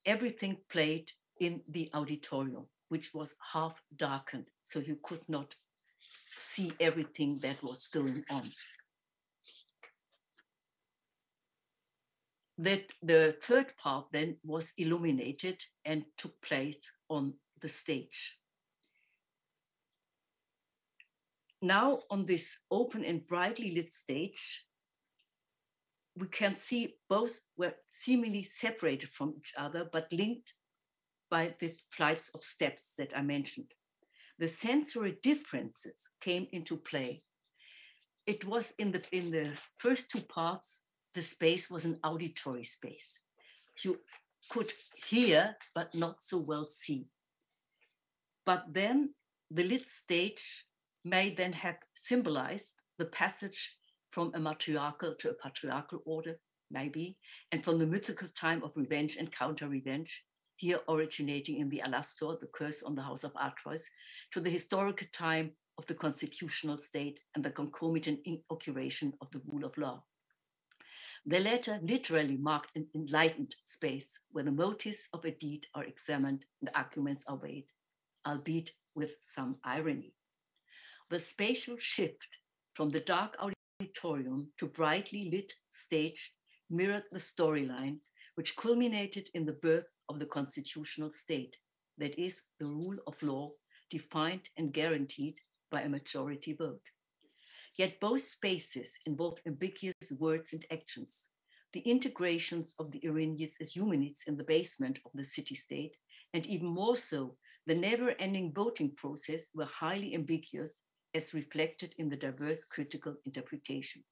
everything played in the auditorium, which was half darkened, so you could not see everything that was going on. That the third part then was illuminated and took place on the stage. Now on this open and brightly lit stage, we can see both were seemingly separated from each other, but linked by the flights of steps that I mentioned. The sensory differences came into play. It was in the first 2 parts, the space was an auditory space. You could hear, but not so well see. But then the lit stage may then have symbolized the passage from a matriarchal to a patriarchal order, maybe, and from the mythical time of revenge and counter-revenge, here originating in the Alastor, the curse on the house of Atreus, to the historical time of the constitutional state and the concomitant inauguration of the rule of law. The latter literally marked an enlightened space where the motives of a deed are examined and arguments are weighed, albeit with some irony. The spatial shift from the dark auditorium to brightly lit stage mirrored the storyline, which culminated in the birth of the constitutional state, that is, the rule of law defined and guaranteed by a majority vote. Yet both spaces involved ambiguous words and actions. The integrations of the Erinyes as Eumenides in the basement of the city-state, and even more so, the never-ending voting process were highly ambiguous, as reflected in the diverse critical interpretation.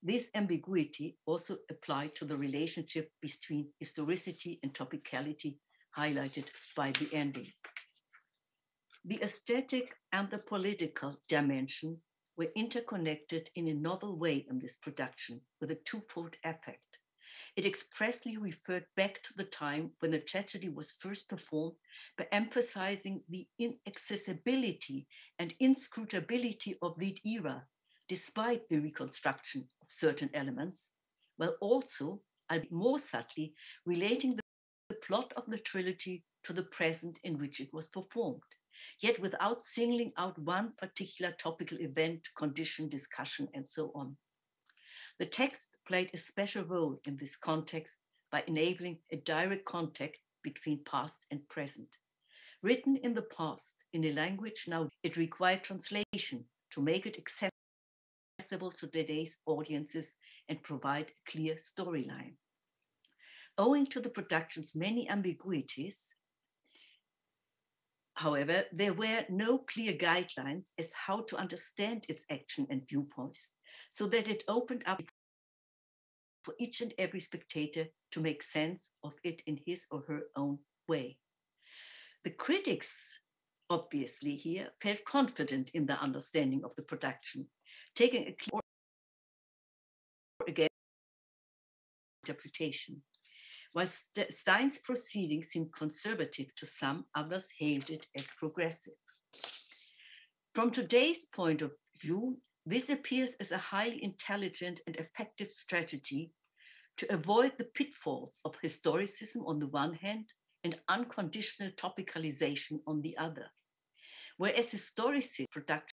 This ambiguity also applied to the relationship between historicity and topicality, highlighted by the ending. The aesthetic and the political dimension were interconnected in a novel way in this production with a twofold effect. It expressly referred back to the time when the tragedy was first performed by emphasizing the inaccessibility and inscrutability of that era, despite the reconstruction of certain elements, while also, albeit more subtly, relating the plot of the trilogy to the present in which it was performed, yet without singling out one particular topical event, condition, discussion, and so on. The text played a special role in this context by enabling a direct contact between past and present. Written in the past in a language now, it required translation to make it accessible to today's audiences and provide a clear storyline. Owing to the production's many ambiguities, however, there were no clear guidelines as how to understand its action and viewpoints, so that it opened up for each and every spectator to make sense of it in his or her own way. The critics, obviously here, felt confident in their understanding of the production, taking a clear again interpretation. While Stein's proceedings seemed conservative to some, others hailed it as progressive. From today's point of view, this appears as a highly intelligent and effective strategy to avoid the pitfalls of historicism on the one hand and unconditional topicalization on the other. Whereas historicism productions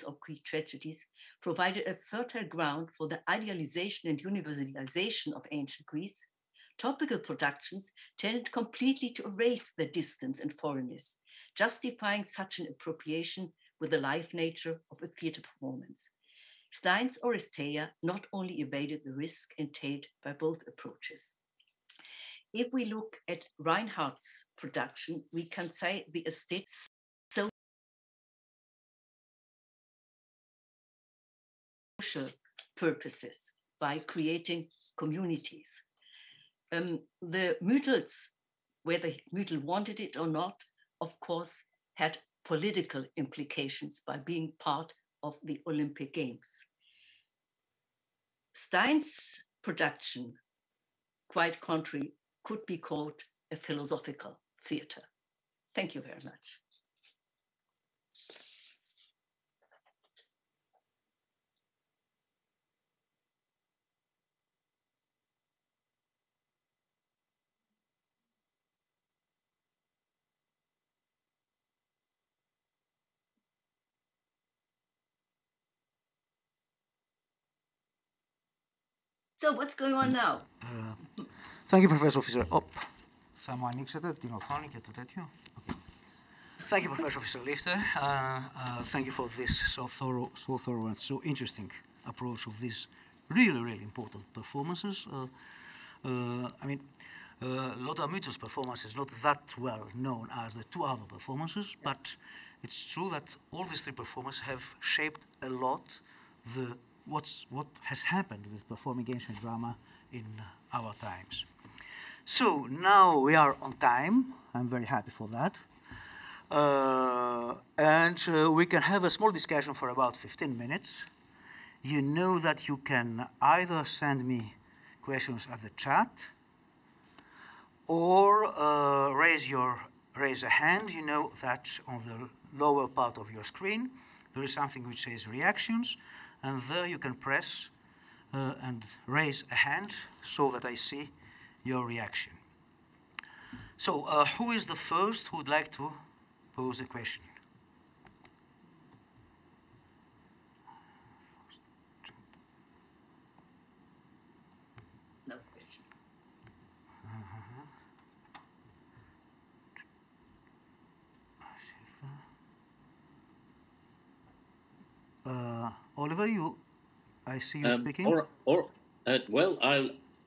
of Greek tragedies provided a fertile ground for the idealization and universalization of ancient Greece, topical productions tended completely to erase their distance and foreignness, justifying such an appropriation with the life nature of a theater performance. Stein's Oresteia not only evaded the risk entailed by both approaches. If we look at Reinhardt's production, we can say the estate social purposes by creating communities. The Mütels, whether Mütel wanted it or not, of course, had political implications by being part of the Olympic Games. Stein's production, quite contrary, could be called a philosophical theater. Thank you very much. So what's going on now? Thank you, Professor Officer. Θα μου ανοίξετε την οθόνη και το τέτοιο. Okay. Thank you, Professor Officer Lichter. Thank you for this so thorough and so interesting approach of these really important performances. I mean, Lothar Müttel's performance is not that well known as the two other performances, but it's true that all these three performances have shaped a lot what has happened with performing ancient drama in our times. So now we are on time. I'm very happy for that. And we can have a small discussion for about 15 minutes. You know that you can either send me questions at the chat or raise a hand. You know that on the lower part of your screen there is something which says reactions, and there you can press and raise a hand so that I see your reaction. So who is the first who would like to pose a question? No question. Oliver, I see you speaking. Well,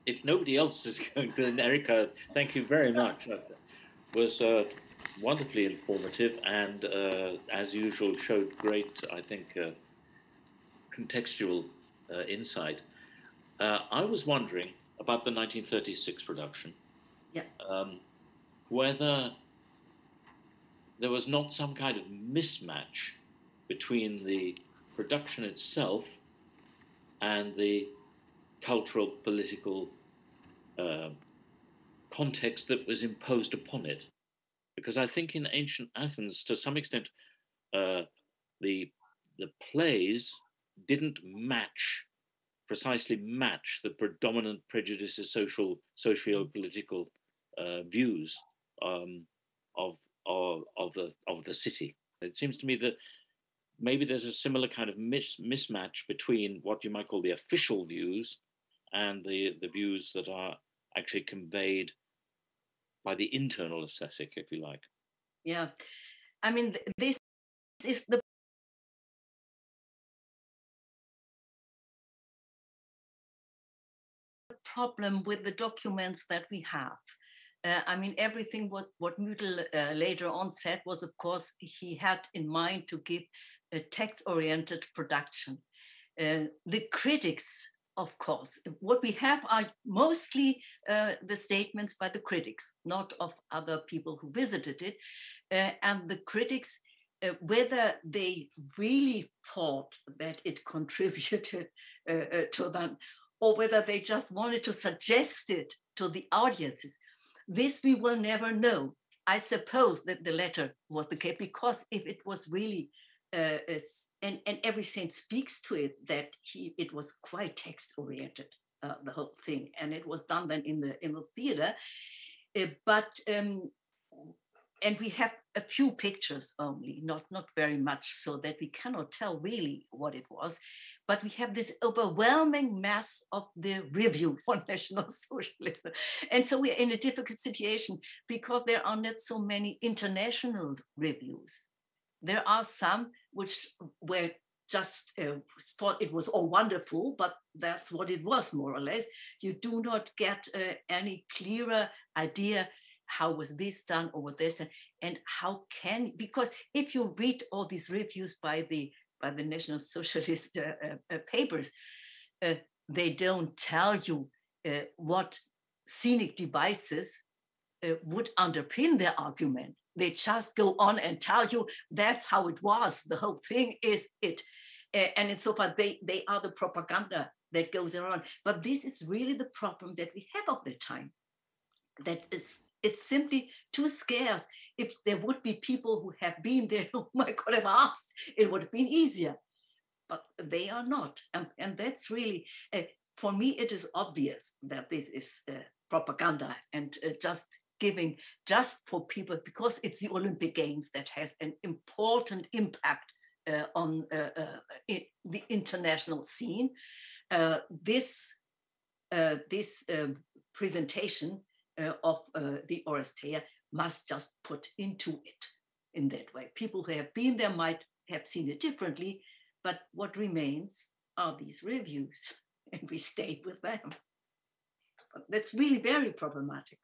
if nobody else is going to, Erika, thank you very much. It was wonderfully informative and, as usual, showed great, I think, contextual insight. I was wondering about the 1936 production, yeah. Whether there was not some kind of mismatch between the production itself and the cultural, political context that was imposed upon it. Because I think in ancient Athens, to some extent, the plays didn't precisely match the predominant prejudices, socio-political views of the city. It seems to me that maybe there's a similar kind of mismatch between what you might call the official views and the views that are actually conveyed by the internal aesthetic, if you like. Yeah, I mean, this is the problem with the documents that we have. I mean, everything what Müdel later on said was, of course, he had in mind to give a text-oriented production. The critics, of course, what we have are mostly the statements by the critics, not of other people who visited it. And the critics, whether they really thought that it contributed to them, or whether they just wanted to suggest it to the audiences, this we will never know. I suppose that the latter was the case, because if it was really, and everything speaks to it, that it was quite text-oriented, the whole thing, and it was done then in the theater. And we have a few pictures only, not very much, so that we cannot tell really what it was. But we have this overwhelming mass of the reviews on National Socialism. And so we're in a difficult situation because there are not so many international reviews. There are some which were just thought it was all wonderful, but that's what it was, more or less. You do not get any clearer idea how was this done or what this, and how can, because if you read all these reviews by the National Socialist papers, they don't tell you what scenic devices would underpin their argument. They just go on and tell you that's how it was. The whole thing is it. And in so far, they are the propaganda that goes around. But this is really the problem that we have of the time. That it's simply too scarce. If there would be people who have been there whom I could have asked, it would have been easier. But they are not. And that's really, for me, it is obvious that this is propaganda and just giving just for people, because it's the Olympic Games that has an important impact on the international scene. This presentation of the Oresteia must just put into it in that way. People who have been there might have seen it differently, but what remains are these reviews, and we stay with them. But that's really very problematic.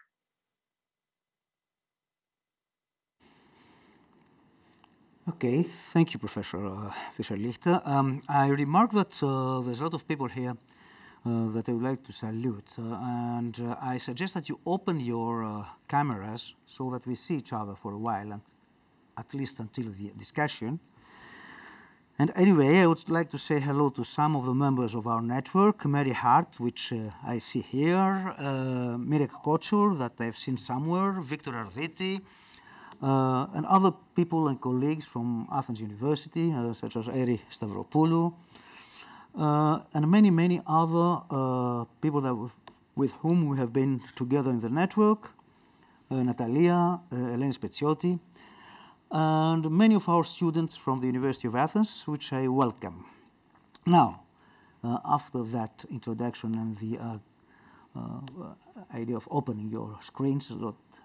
Okay, thank you, Professor Fischer-Lichter. I remark that there's a lot of people here that I would like to salute, and I suggest that you open your cameras so that we see each other for a while, and at least until the discussion. And anyway, I would like to say hello to some of the members of our network, Mary Hart, which I see here, Mirek Kochur, that I've seen somewhere, Victor Arditi, and other people and colleagues from Athens University, such as Eri Stavropoulou, and many, many other people that with whom we have been together in the network, Natalia, Eleni Spezioti, and many of our students from the University of Athens, which I welcome. Now, after that introduction and the idea of opening your screens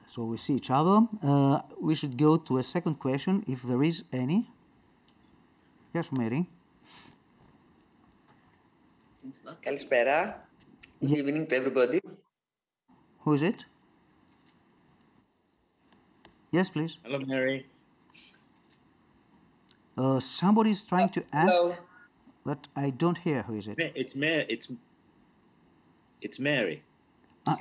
so we see each other, we should go to a second question, if there is any. Yes, Mary. Καλησπέρα. Good evening to everybody. Who is it? Yes, please. Hello, Mary. Somebody is trying to ask. Hello. That I don't hear. Who is it? It's Mary. It's Mary.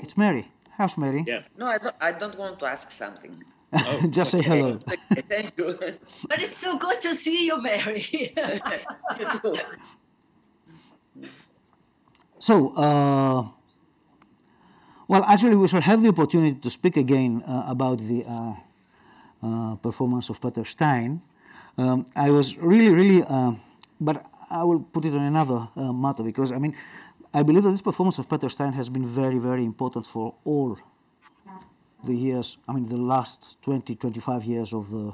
It's Mary. How's Mary? Yeah. No, I don't want to ask something. Oh, Just say hello. Okay, thank you. But it's so good to see you, Mary. You too. So, well, actually, we shall have the opportunity to speak again about the performance of Peter Stein. I was really, but I will put it on another matter, because, I mean, I believe that this performance of Peter Stein has been very, very important for all the years, I mean, the last 20, 25 years of the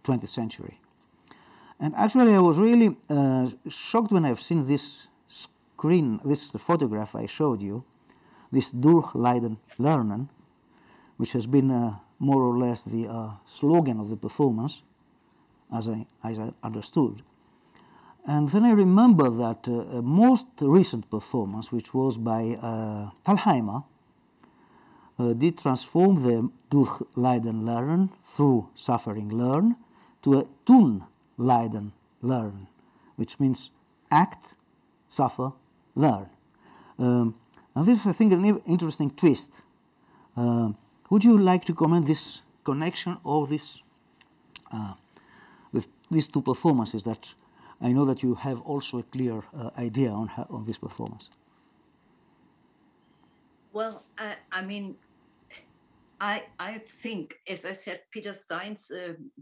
20th century. And actually, I was really shocked when I've seen this screen, this photograph I showed you, this Durchleiden Lernen, which has been more or less the slogan of the performance, as I understood. And then I remember that a most recent performance, which was by Thalheimer, did transform the Durchleiden Lernen, through suffering learn, to a Tun-Leiden Learn, which means act, suffer, learn. And this is, I think, an interesting twist. Would you like to comment this connection or this with these two performances, that I know that you have also a clear idea on this performance? Well, I mean, I think, as I said, Peter Stein's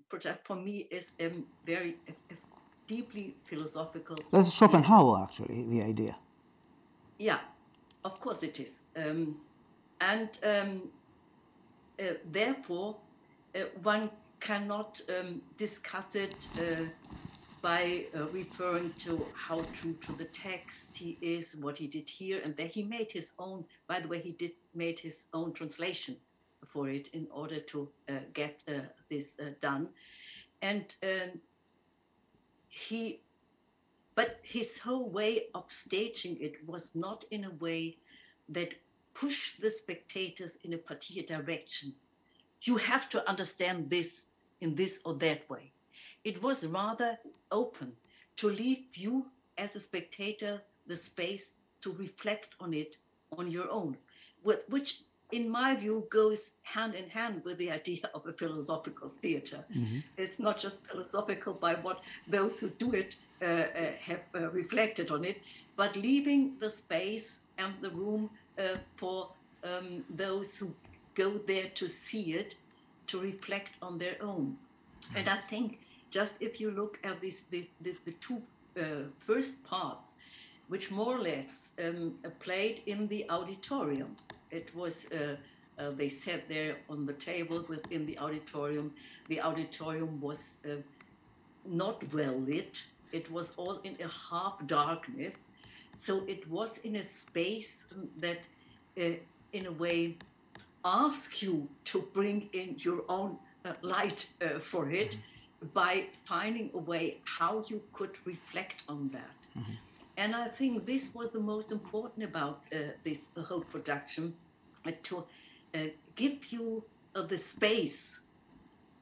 project for me is very deeply philosophical. That's Schopenhauer, actually, the idea. Yeah, of course it is. Therefore, one cannot discuss it by referring to how true to the text he is, what he did here and there. He made his own, by the way, made his own translation for it in order to get this done. And but his whole way of staging it was not in a way that pushed the spectators in a particular direction. You have to understand this in this or that way. It was rather open to leave you as a spectator the space to reflect on it on your own, which in my view goes hand in hand with the idea of a philosophical theater. Mm-hmm. It's not just philosophical by what those who do it have reflected on it, but leaving the space and the room for those who go there to see it, to reflect on their own. Mm-hmm. And I think just if you look at the two first parts, which more or less played in the auditorium. It was, they sat there on the table within the auditorium. The auditorium was not well lit. It was all in a half darkness. So it was in a space that in a way asks you to bring in your own light for it, by finding a way how you could reflect on that. Mm-hmm. And I think this was the most important about this whole production, to give you the space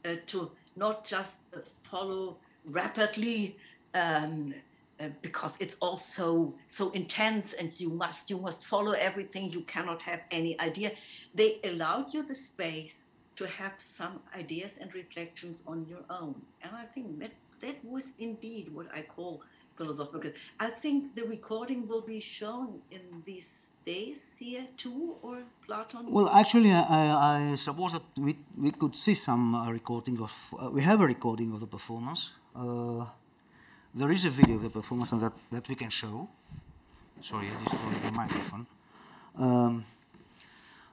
to not just follow rapidly, because it's also so intense and you must follow everything. You cannot have any idea. They allowed you the space to have some ideas and reflections on your own. And I think that was indeed what I call philosophical. I think the recording will be shown in these days here too, or Platon? Well, actually, I suppose that we could see some recording of, we have a recording of the performance. There is a video of the performance that we can show. Sorry, I destroyed the microphone.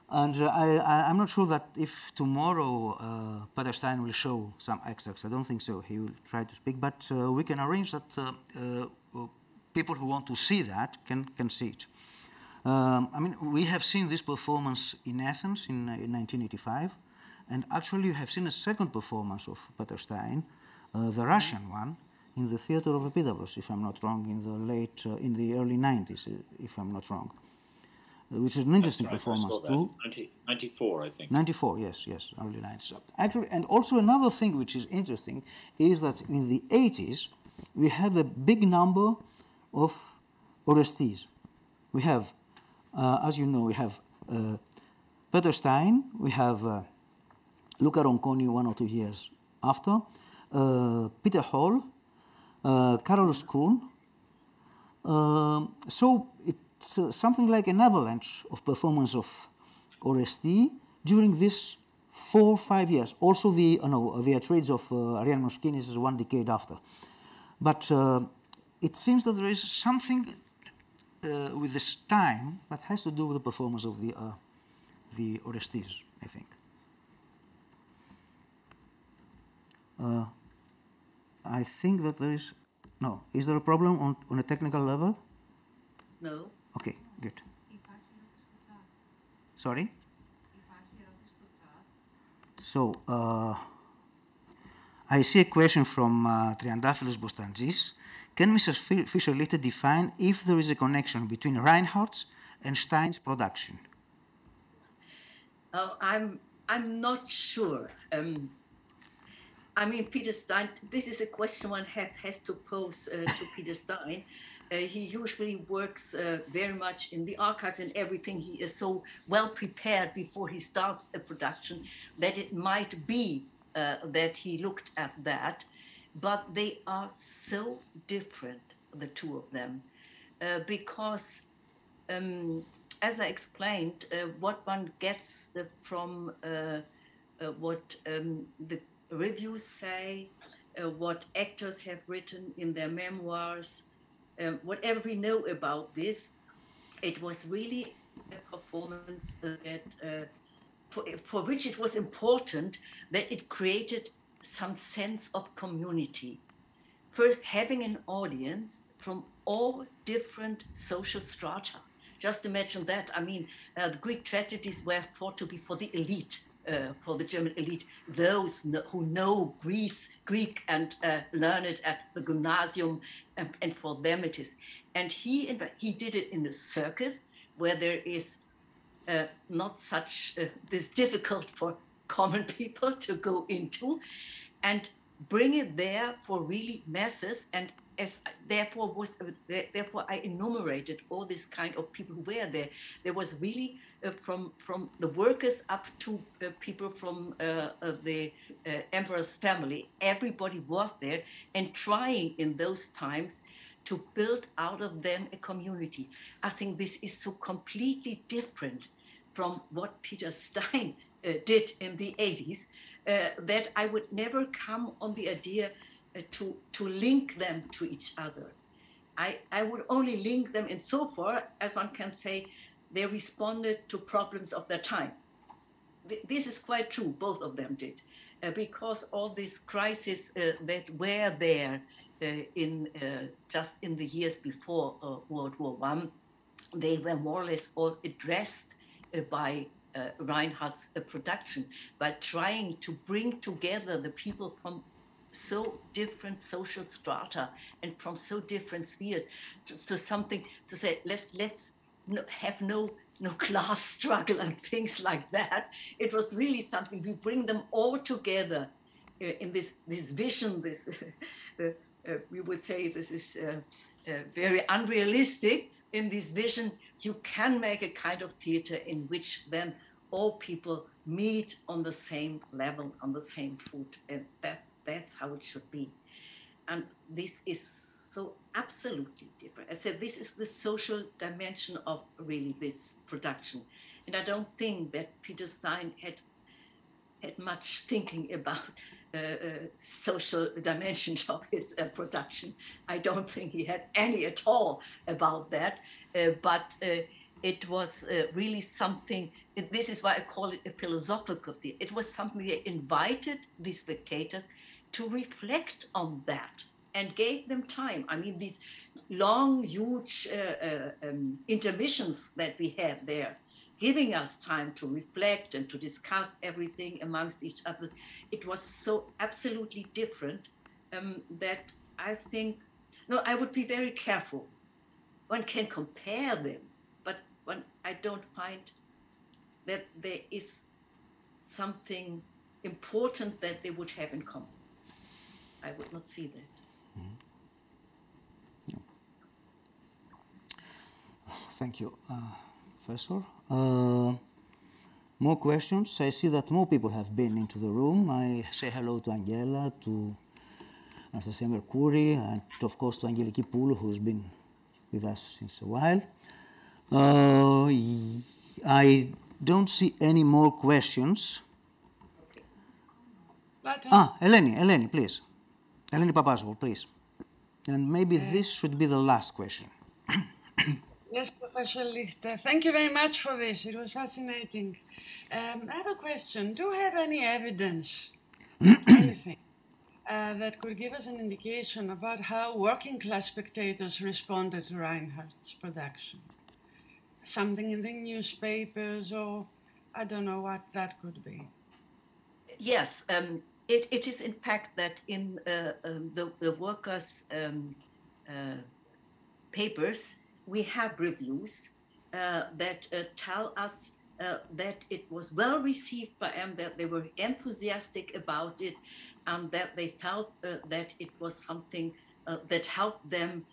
And I'm not sure that if tomorrow Peter Stein will show some extracts. I don't think so. He will try to speak, but we can arrange that people who want to see that can see it. I mean, we have seen this performance in Athens in 1985, and actually you have seen a second performance of Peter Stein, the Russian one, in the theater of Epidavros, if I'm not wrong, in the early 90s, if I'm not wrong. Which is an interesting performance too. 94, I think. 94, yes, early 90s. So actually, and also another thing which is interesting is that in the 80s we have a big number of Orestes. We have, as you know, we have Peter Stein, we have Luca Ronconi 1 or 2 years after, Peter Hall, Carolus Kuhn. So it's something like an avalanche of performance of Oresti during this 4 or 5 years. Also the Atrides of Ariane Moschkinis is 1 decade after. But it seems that there is something with this time that has to do with the performance of the Orestes, I think. I think that there is, no, is there a problem on a technical level? No. Okay, good. Sorry? So, I see a question from Triandafylos Bostangis. Can Mr. Fischer-Lichte define if there is a connection between Reinhardt's and Stein's production? Oh, I'm not sure. I mean, Peter Stein, this is a question one has to pose to Peter Stein. He usually works very much in the archives and everything. He is so well prepared before he starts a production that it might be that he looked at that. But they are so different, the two of them, because as I explained, what one gets from what the reviews say, what actors have written in their memoirs, whatever we know about this, it was really a performance that for which it was important that it created some sense of community. First, having an audience from all different social strata. Just imagine that. I mean, the Greek tragedies were thought to be for the elite, for the German elite, those who know Greek and learn it at the gymnasium, and for them it is. And he did it in the circus, where there is not such this difficult for common people to go into, and bring it there for really masses. And as therefore I enumerated all this kind of people who were there. There was really from the workers up to people from the emperor's family. Everybody was there and trying in those times to build out of them a community. I think this is so completely different from what Peter Stein did in the 80s, that I would never come on the idea to link them to each other. I would only link them insofar as one can say they responded to problems of their time. This is quite true, both of them did, because all these crises that were there just in the years before World War I, they were more or less all addressed by Reinhardt's production, by trying to bring together the people from so different social strata and from so different spheres to something to say, let's have no class struggle and things like that. It was really something, we bring them all together in this vision, this we would say this is very unrealistic. In this vision, you can make a kind of theater in which then all people meet on the same level, on the same foot, and that's how it should be. And this is so absolutely different. I said, this is the social dimension of really this production. And I don't think that Peter Stein had much thinking about social dimensions of his production. I don't think he had any at all about that, but it was really something, this is why I call it a philosophical theater. It was something that invited the spectators to reflect on that and gave them time. I mean, these long, huge intermissions that we had there, giving us time to reflect and to discuss everything amongst each other. It was so absolutely different that I think, no, I would be very careful. One can compare them, but I don't find that there is something important that they would have in common. I would not see that. Mm-hmm. No. Thank you, Professor. More questions? I see that more people have been into the room. I say hello to Angela, to Anastasia Mercouri, and of course to Angeliki Poulou, who's been with us since a while. I don't see any more questions. Eleni, please. Eleni Papazou, please. And maybe this should be the last question. Yes, Professor Lichter. Thank you very much for this. It was fascinating. I have a question. Do you have any evidence, anything, that could give us an indication about how working class spectators responded to Reinhardt's production? Something in the newspapers, or I don't know what that could be. Yes, it is in fact that in the workers' papers, we have reviews that tell us that it was well received by them, that they were enthusiastic about it, and that they felt that it was something that helped them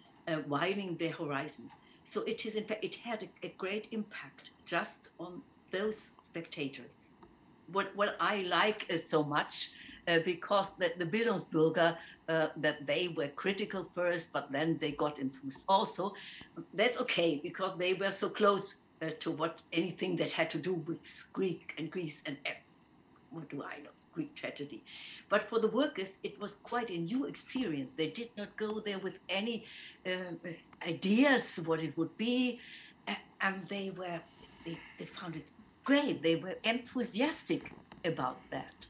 widening their horizon. So it is, in fact, it had a great impact just on those spectators. What I like so much, because the Bildungsbürger, that they were critical first, but then they got enthused also. That's okay, because they were so close to anything that had to do with Greece and what do I know, Greek tragedy. But for the workers, it was quite a new experience. They did not go there with any ideas what it would be, and they found it great. They were enthusiastic about that.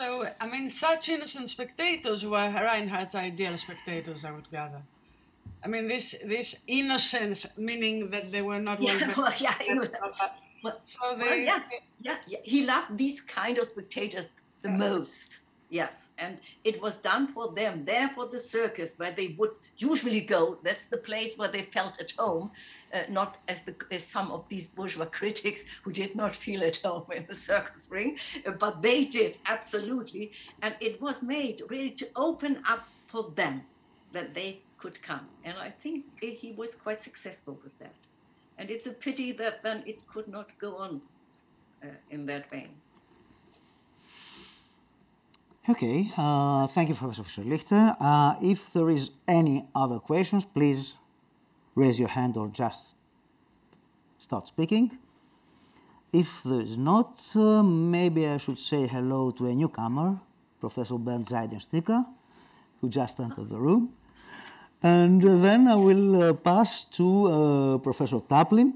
So, I mean, such innocent spectators were Reinhardt's ideal spectators, I would gather. I mean, this innocence, meaning that they were not yes. He loved these kind of spectators the most. Yes, and it was done for them, there for the circus, where they would usually go. That's the place where they felt at home, not as some of these bourgeois critics who did not feel at home in the circus ring, but they did, absolutely. And it was made really to open up for them, that they could come. And I think he was quite successful with that. And it's a pity that then it could not go on in that vein. Okay, thank you, Professor Lichter. If there is any other questions, please raise your hand or just start speaking. If there is not, maybe I should say hello to a newcomer, Professor Bernd Seidensticker, who just entered the room. And then I will pass to Professor Taplin,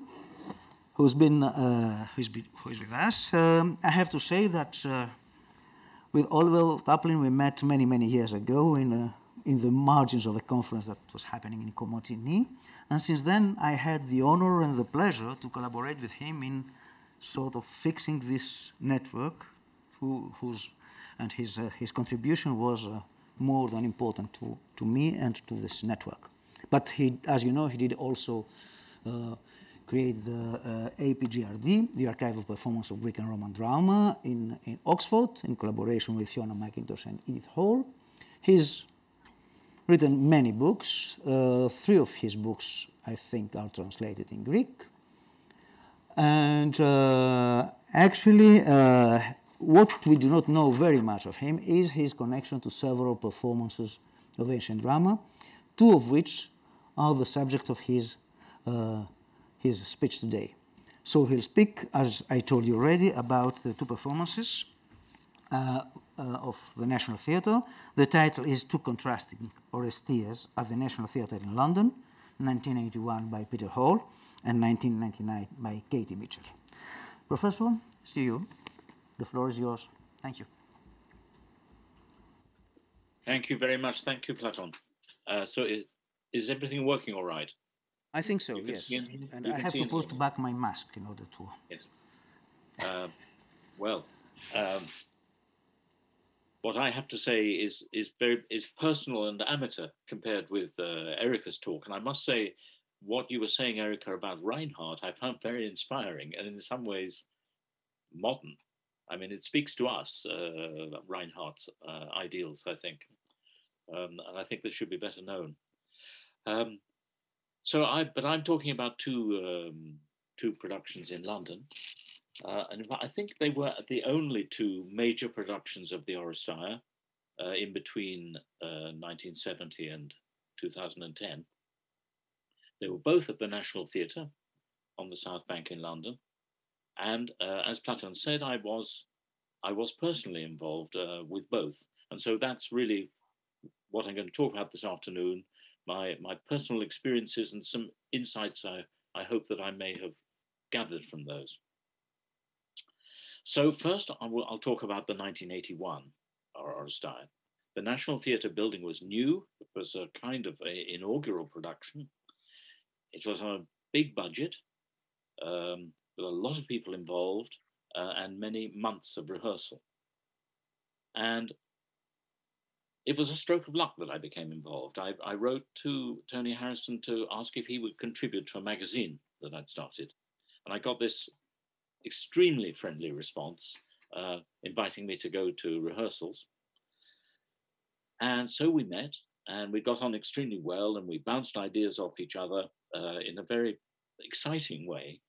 who is with us. I have to say that with Oliver Taplin, we met many, many years ago in the margins of a conference that was happening in Komotini. And since then, I had the honor and the pleasure to collaborate with him in sort of fixing this network, and his contribution was more than important to me and to this network. But he, as you know, he did also create the APGRD, the Archive of Performance of Greek and Roman Drama, in Oxford, in collaboration with Fiona McIntosh and Edith Hall. He's written many books. 3 of his books, I think, are translated in Greek. And actually, what we do not know very much of him is his connection to several performances of ancient drama, 2 of which are the subject of his speech today. So he'll speak, as I told you already, about the 2 performances of the National Theatre. The title is Two Contrasting Orestias at the National Theatre in London, 1981 by Peter Hall and 1999 by Katie Mitchell. Professor, see you. The floor is yours. Thank you. Thank you very much. Thank you, Platon. So is everything working all right? I think so, yes. And I have to put back my mask in order to... Yes. What I have to say is personal and amateur compared with Erica's talk. And I must say, what you were saying, Erica, about Reinhardt, I found very inspiring and in some ways modern. I mean, it speaks to us, Reinhardt's ideals, I think. And I think this should be better known. But I'm talking about two productions in London. And in fact, I think they were the only two major productions of the Oresteia in between 1970 and 2010. They were both at the National Theatre on the South Bank in London. And as Platon said, I was personally involved with both. And so that's really what I'm going to talk about this afternoon, my personal experiences and some insights I hope that I may have gathered from those. So first, I'll talk about the 1981 Oresteia. The National Theatre building was new. It was a kind of an inaugural production. It was on a big budget, with a lot of people involved, and many months of rehearsal. And it was a stroke of luck that I became involved. I wrote to Tony Harrison to ask if he would contribute to a magazine that I'd started. And I got this extremely friendly response, inviting me to go to rehearsals. And so we met, and we got on extremely well, and we bounced ideas off each other in a very exciting way.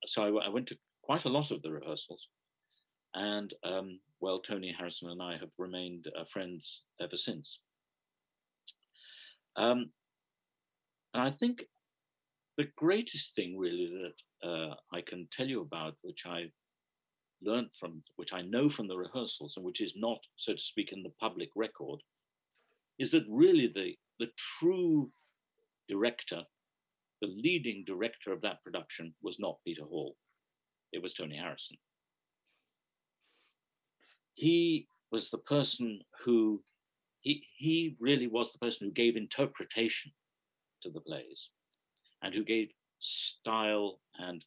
So I went to quite a lot of the rehearsals. And well, Tony Harrison and I have remained friends ever since. And I think the greatest thing really that I can tell you about, which I learned from, which I know from the rehearsals, and which is not, so to speak, in the public record, is that really the true director, the leading director of that production was not Peter Hall. It was Tony Harrison. He was the person who, he really was the person who gave interpretation to the plays and who gave style and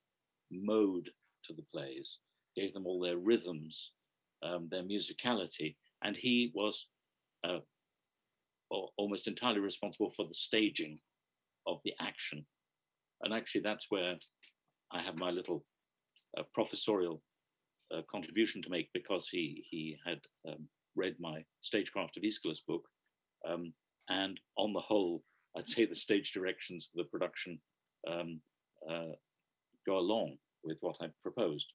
mode to the plays, gave them all their rhythms, their musicality, and he was almost entirely responsible for the staging of the action. And actually that's where I have my little professorial contribution to make, because he had read my Stagecraft of Aeschylus book, and on the whole, I'd say the stage directions for the production go along with what I proposed.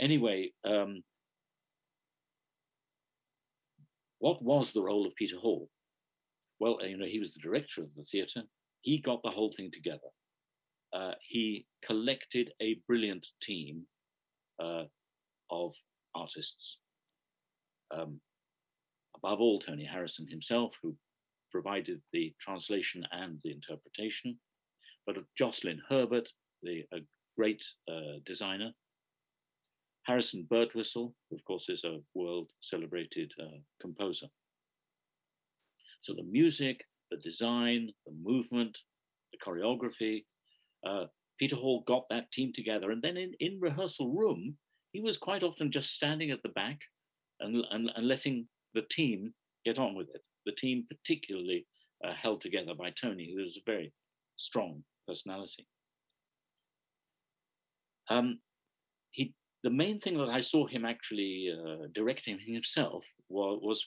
Anyway, what was the role of Peter Hall? Well, he was the director of the theatre. He got the whole thing together. He collected a brilliant team of artists. Above all, Tony Harrison himself, who provided the translation and the interpretation, but of Jocelyn Herbert, a great designer. Harrison Birtwistle, who of course is a world celebrated composer. So the music, the design, the movement, the choreography, Peter Hall got that team together. And then in rehearsal room, he was quite often just standing at the back and letting the team get on with it. The team particularly held together by Tony, who was a very strong personality. The main thing that I saw him actually directing himself was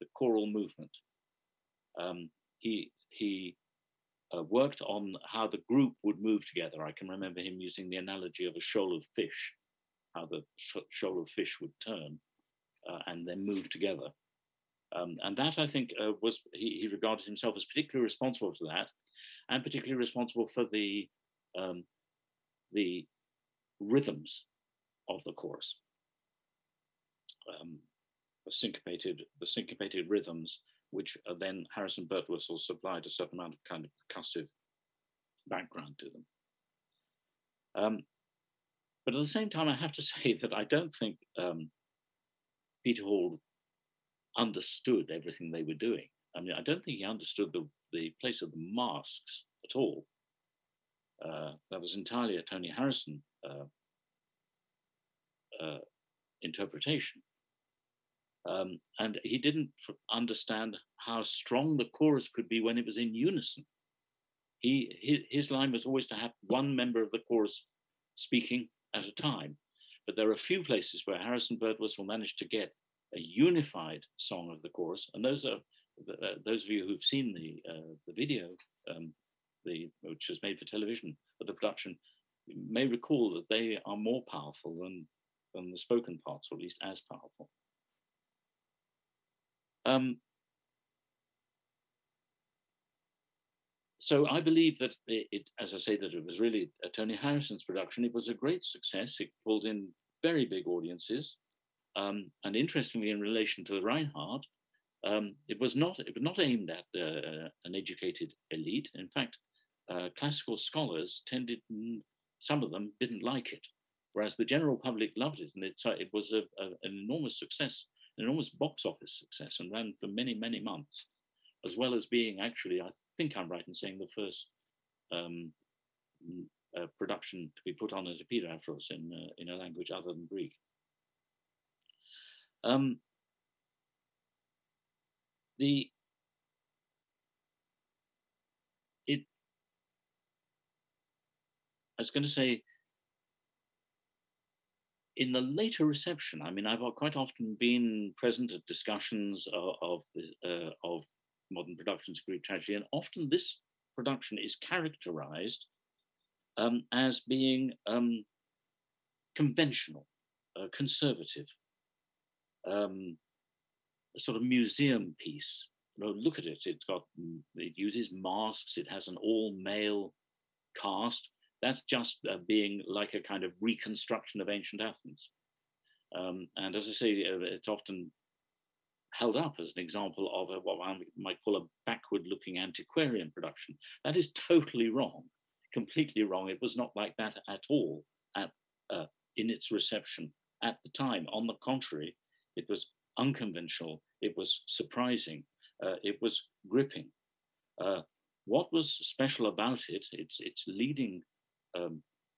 the choral movement. He worked on how the group would move together. I can remember him using the analogy of a shoal of fish, how the shoal of fish would turn and then move together. And that, I think, was, he regarded himself as particularly responsible for that, and particularly responsible for the rhythms of the chorus, the syncopated rhythms, which then Harrison Birtwistle supplied a certain amount of kind of percussive background to them. But at the same time, I have to say that I don't think Peter Hall understood everything they were doing. I mean, I don't think he understood the place of the masks at all. That was entirely a Tony Harrison interpretation. And he didn't understand how strong the chorus could be when it was in unison. His line was always to have one member of the chorus speaking at a time. But there are a few places where Harrison Birtwistle managed to get a unified song of the chorus, and those are those of you who've seen the video, which was made for television, of the production may recall that they are more powerful than the spoken parts, or at least as powerful. So I believe that as I say, that it was really Tony Harrison's production. It was a great success. It pulled in very big audiences. And interestingly, in relation to the Reinhardt, it was not aimed at an educated elite. In fact, classical scholars some of them didn't like it, whereas the general public loved it, and it was an enormous success, an enormous box office success, and ran for many, many months, as well as being actually, I think I'm right in saying, the first production to be put on as a Piraphros in a language other than Greek. I was going to say, in the later reception, I mean, I've quite often been present at discussions of modern productions of Greek tragedy, and often this production is characterized as being conventional, conservative, a sort of museum piece. Look at it. It uses masks. It has an all-male cast. That's just being like a kind of reconstruction of ancient Athens. And as I say, it's often held up as an example of what I might call a backward-looking antiquarian production. That is totally wrong, completely wrong. It was not like that at all in its reception at the time. On the contrary, it was unconventional, it was surprising, it was gripping. What was special about it, its leading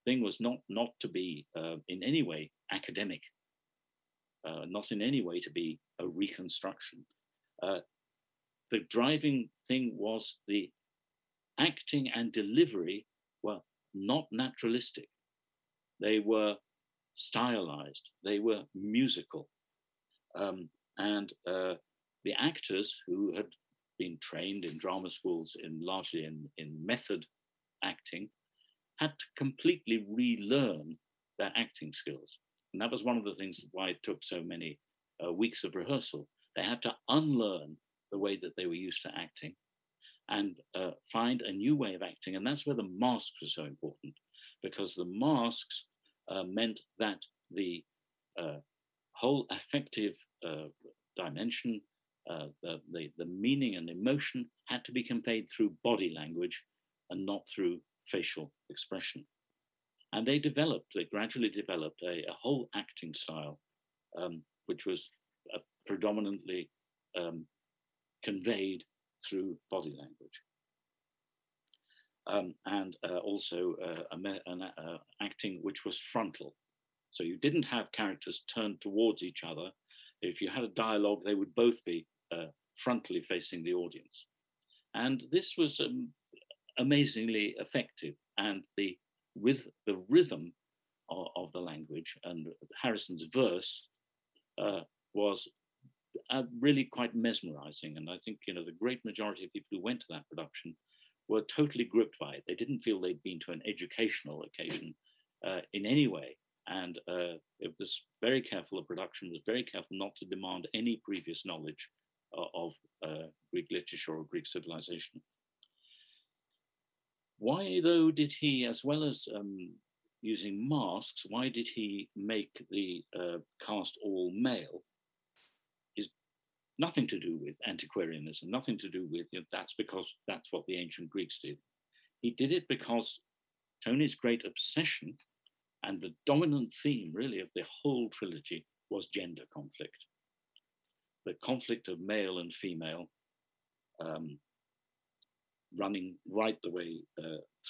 thing was not to be in any way academic, not in any way to be a reconstruction. The driving thing was the acting and delivery were not naturalistic. They were stylized, they were musical. And the actors who had been trained in drama schools largely in method acting had to completely relearn their acting skills. And that was one of the things why it took so many weeks of rehearsal. They had to unlearn the way that they were used to acting and find a new way of acting. And that's where the masks were so important, because the masks meant that the whole affective dimension, the meaning and emotion had to be conveyed through body language and not through facial expression. And they gradually developed a whole acting style, which was predominantly conveyed through body language. And also an acting which was frontal. So you didn't have characters turned towards each other. If you had a dialogue, they would both be frontally facing the audience. And this was amazingly effective. And with the rhythm of the language, and Harrison's verse was really quite mesmerizing. And I think, the great majority of people who went to that production were totally gripped by it. They didn't feel they'd been to an educational occasion in any way. And it was very careful, the production was very careful not to demand any previous knowledge of Greek literature or Greek civilization. Why, though, did he, as well as using masks, why did he make the cast all male? Is nothing to do with antiquarianism, nothing to do with, that's because that's what the ancient Greeks did. He did it because Tony's great obsession and the dominant theme, really, of the whole trilogy was gender conflict. The conflict of male and female running right the way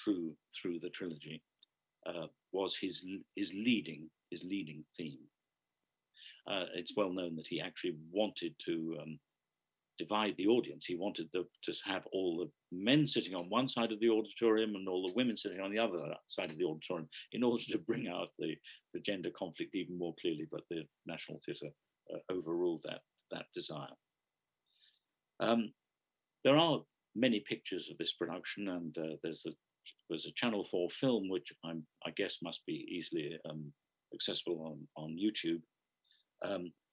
through the trilogy was his leading theme. It's well known that he actually wanted to divide the audience. He wanted to have all the men sitting on one side of the auditorium and all the women sitting on the other side of the auditorium in order to bring out the gender conflict even more clearly, but the National Theatre overruled that desire. There are many pictures of this production, and there's was a Channel 4 film, which I guess must be easily accessible on YouTube.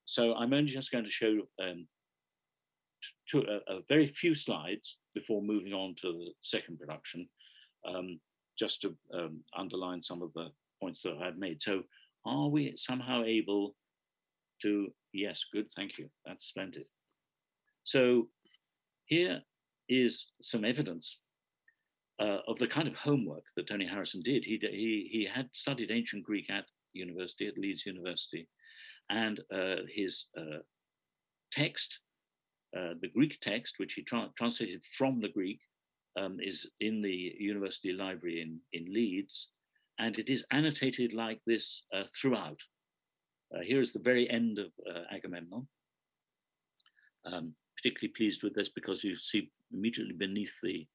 So I'm only just going to show a very few slides before moving on to the second production, just to underline some of the points that I had made. So are we somehow able to, yes, good, thank you, that's splendid. So here is some evidence of the kind of homework that Tony Harrison did. He had studied ancient Greek at university, at Leeds University, and his text, the Greek text, which he translated from the Greek, is in the university library in Leeds, and it is annotated like this throughout. Here is the very end of Agamemnon. Particularly pleased with this because you see immediately beneath the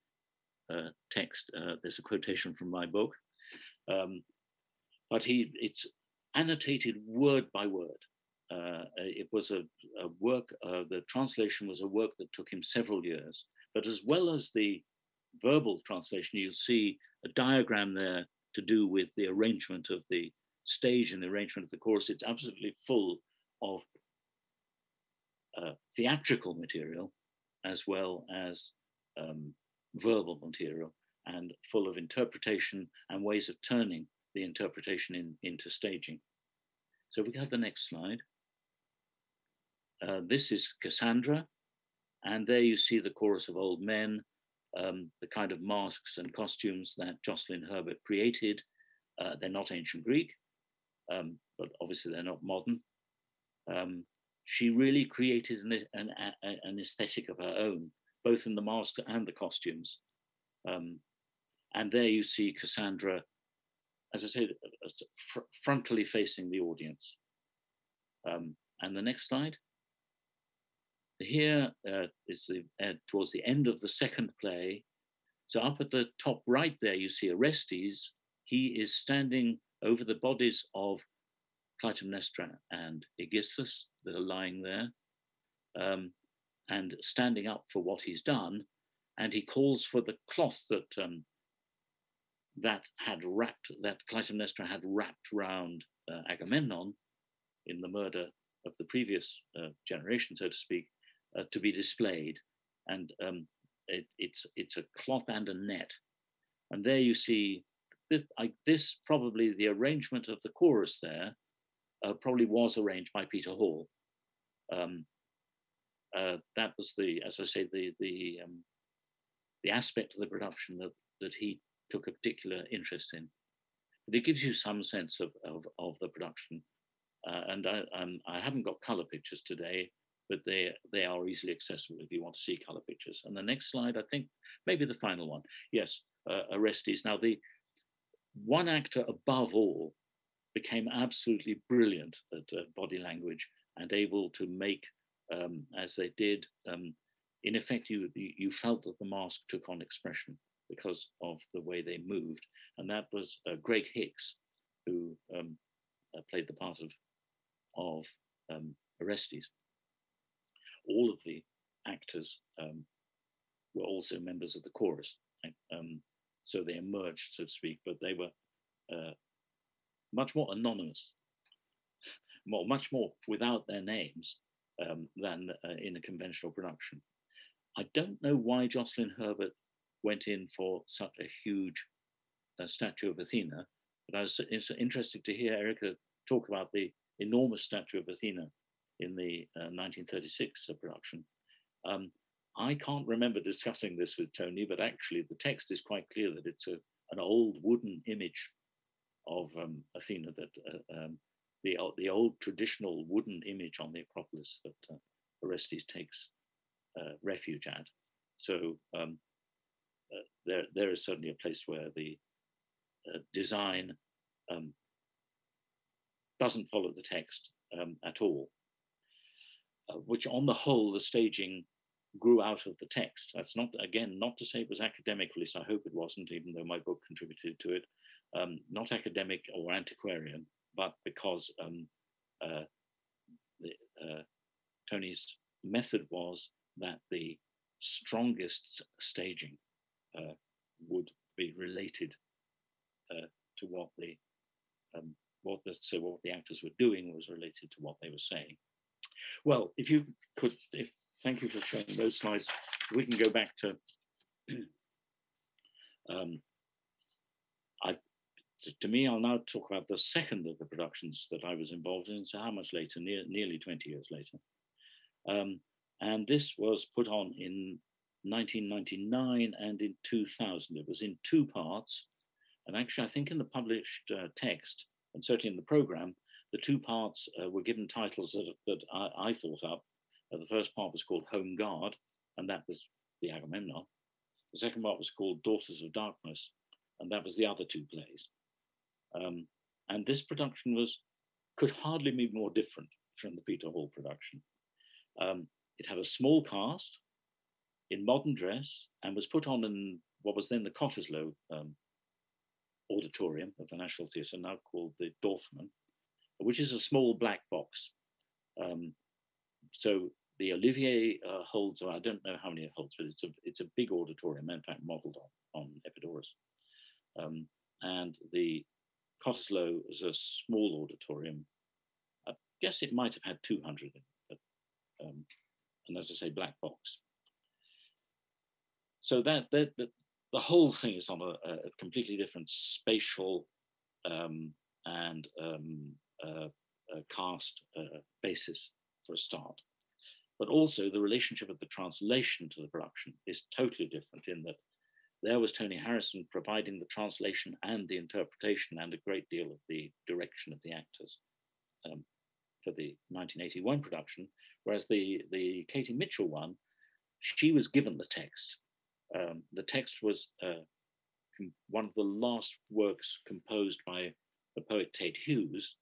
text, there's a quotation from my book. But it's annotated word by word. It was a work, the translation was a work that took him several years, but as well as the verbal translation, you'll see a diagram there to do with the arrangement of the stage and the arrangement of the chorus. It's absolutely full of theatrical material as well as verbal material, and full of interpretation and ways of turning the interpretation into staging. So if we have the next slide. This is Cassandra, and there you see the chorus of old men, the kind of masks and costumes that Jocelyn Herbert created. They're not ancient Greek, but obviously they're not modern. She really created an aesthetic of her own, both in the mask and the costumes. And there you see Cassandra, as I said, frontally facing the audience. And the next slide. Here is towards the end of the second play. So up at the top right there, you see Orestes. He is standing over the bodies of Clytemnestra and Aegisthus that are lying there, and standing up for what he's done. And he calls for the cloth that Clytemnestra had wrapped round Agamemnon in the murder of the previous generation, so to speak, to be displayed. And it's a cloth and a net. And there you see this probably the arrangement of the chorus there probably was arranged by Peter Hall. That was as I say, the aspect of the production that he took a particular interest in. But it gives you some sense of the production. And I haven't got color pictures today, but they are easily accessible if you want to see color pictures. And the next slide, I think, maybe the final one. Yes, Orestes. Now, the one actor above all became absolutely brilliant at body language and able to make, as they did, in effect, you felt that the mask took on expression because of the way they moved. And that was Greg Hicks, who played the part of Orestes. All of the actors were also members of the chorus. So they emerged, so to speak, but they were much more anonymous, much more without their names than in a conventional production. I don't know why Jocelyn Herbert went in for such a huge statue of Athena, but I was interested to hear Erica talk about the enormous statue of Athena in the 1936 production. I can't remember discussing this with Tony, but actually the text is quite clear that it's an old wooden image of Athena, that the old traditional wooden image on the Acropolis that Orestes takes refuge at. So there is certainly a place where the design doesn't follow the text at all, which on the whole, the staging grew out of the text. That's not, again, not to say it was academic, at least I hope it wasn't, even though my book contributed to it. Not academic or antiquarian, but because Tony's method was that the strongest staging would be related to what the actors were doing was related to what they were saying. Well, if you could, thank you for showing those slides. We can go back to to me, I'll now talk about the second of the productions that I was involved in. So how much later? Nearly 20 years later. And this was put on in 1999 and in 2000. It was in two parts. And actually, I think in the published text, and certainly in the program, the two parts were given titles that I thought up. The first part was called Home Guard, and that was the Agamemnon. The second part was called Daughters of Darkness, and that was the other two plays. And this production could hardly be more different from the Peter Hall production. It had a small cast in modern dress and was put on in what was then the Cottesloe Auditorium of the National Theatre, now called the Dorfman, which is a small black box. So the Olivier holds, or I don't know how many it holds, but it's a big auditorium, in fact, modeled on Epidaurus. And the Cottesloe is a small auditorium. I guess it might have had 200 in it, and as I say, black box. So that the whole thing is on a completely different spatial and cast basis for a start. But also the relationship of the translation to the production is totally different in that there was Tony Harrison providing the translation and the interpretation and a great deal of the direction of the actors for the 1981 production, whereas the Katie Mitchell one, she was given the text. The text was one of the last works composed by the poet Ted Hughes,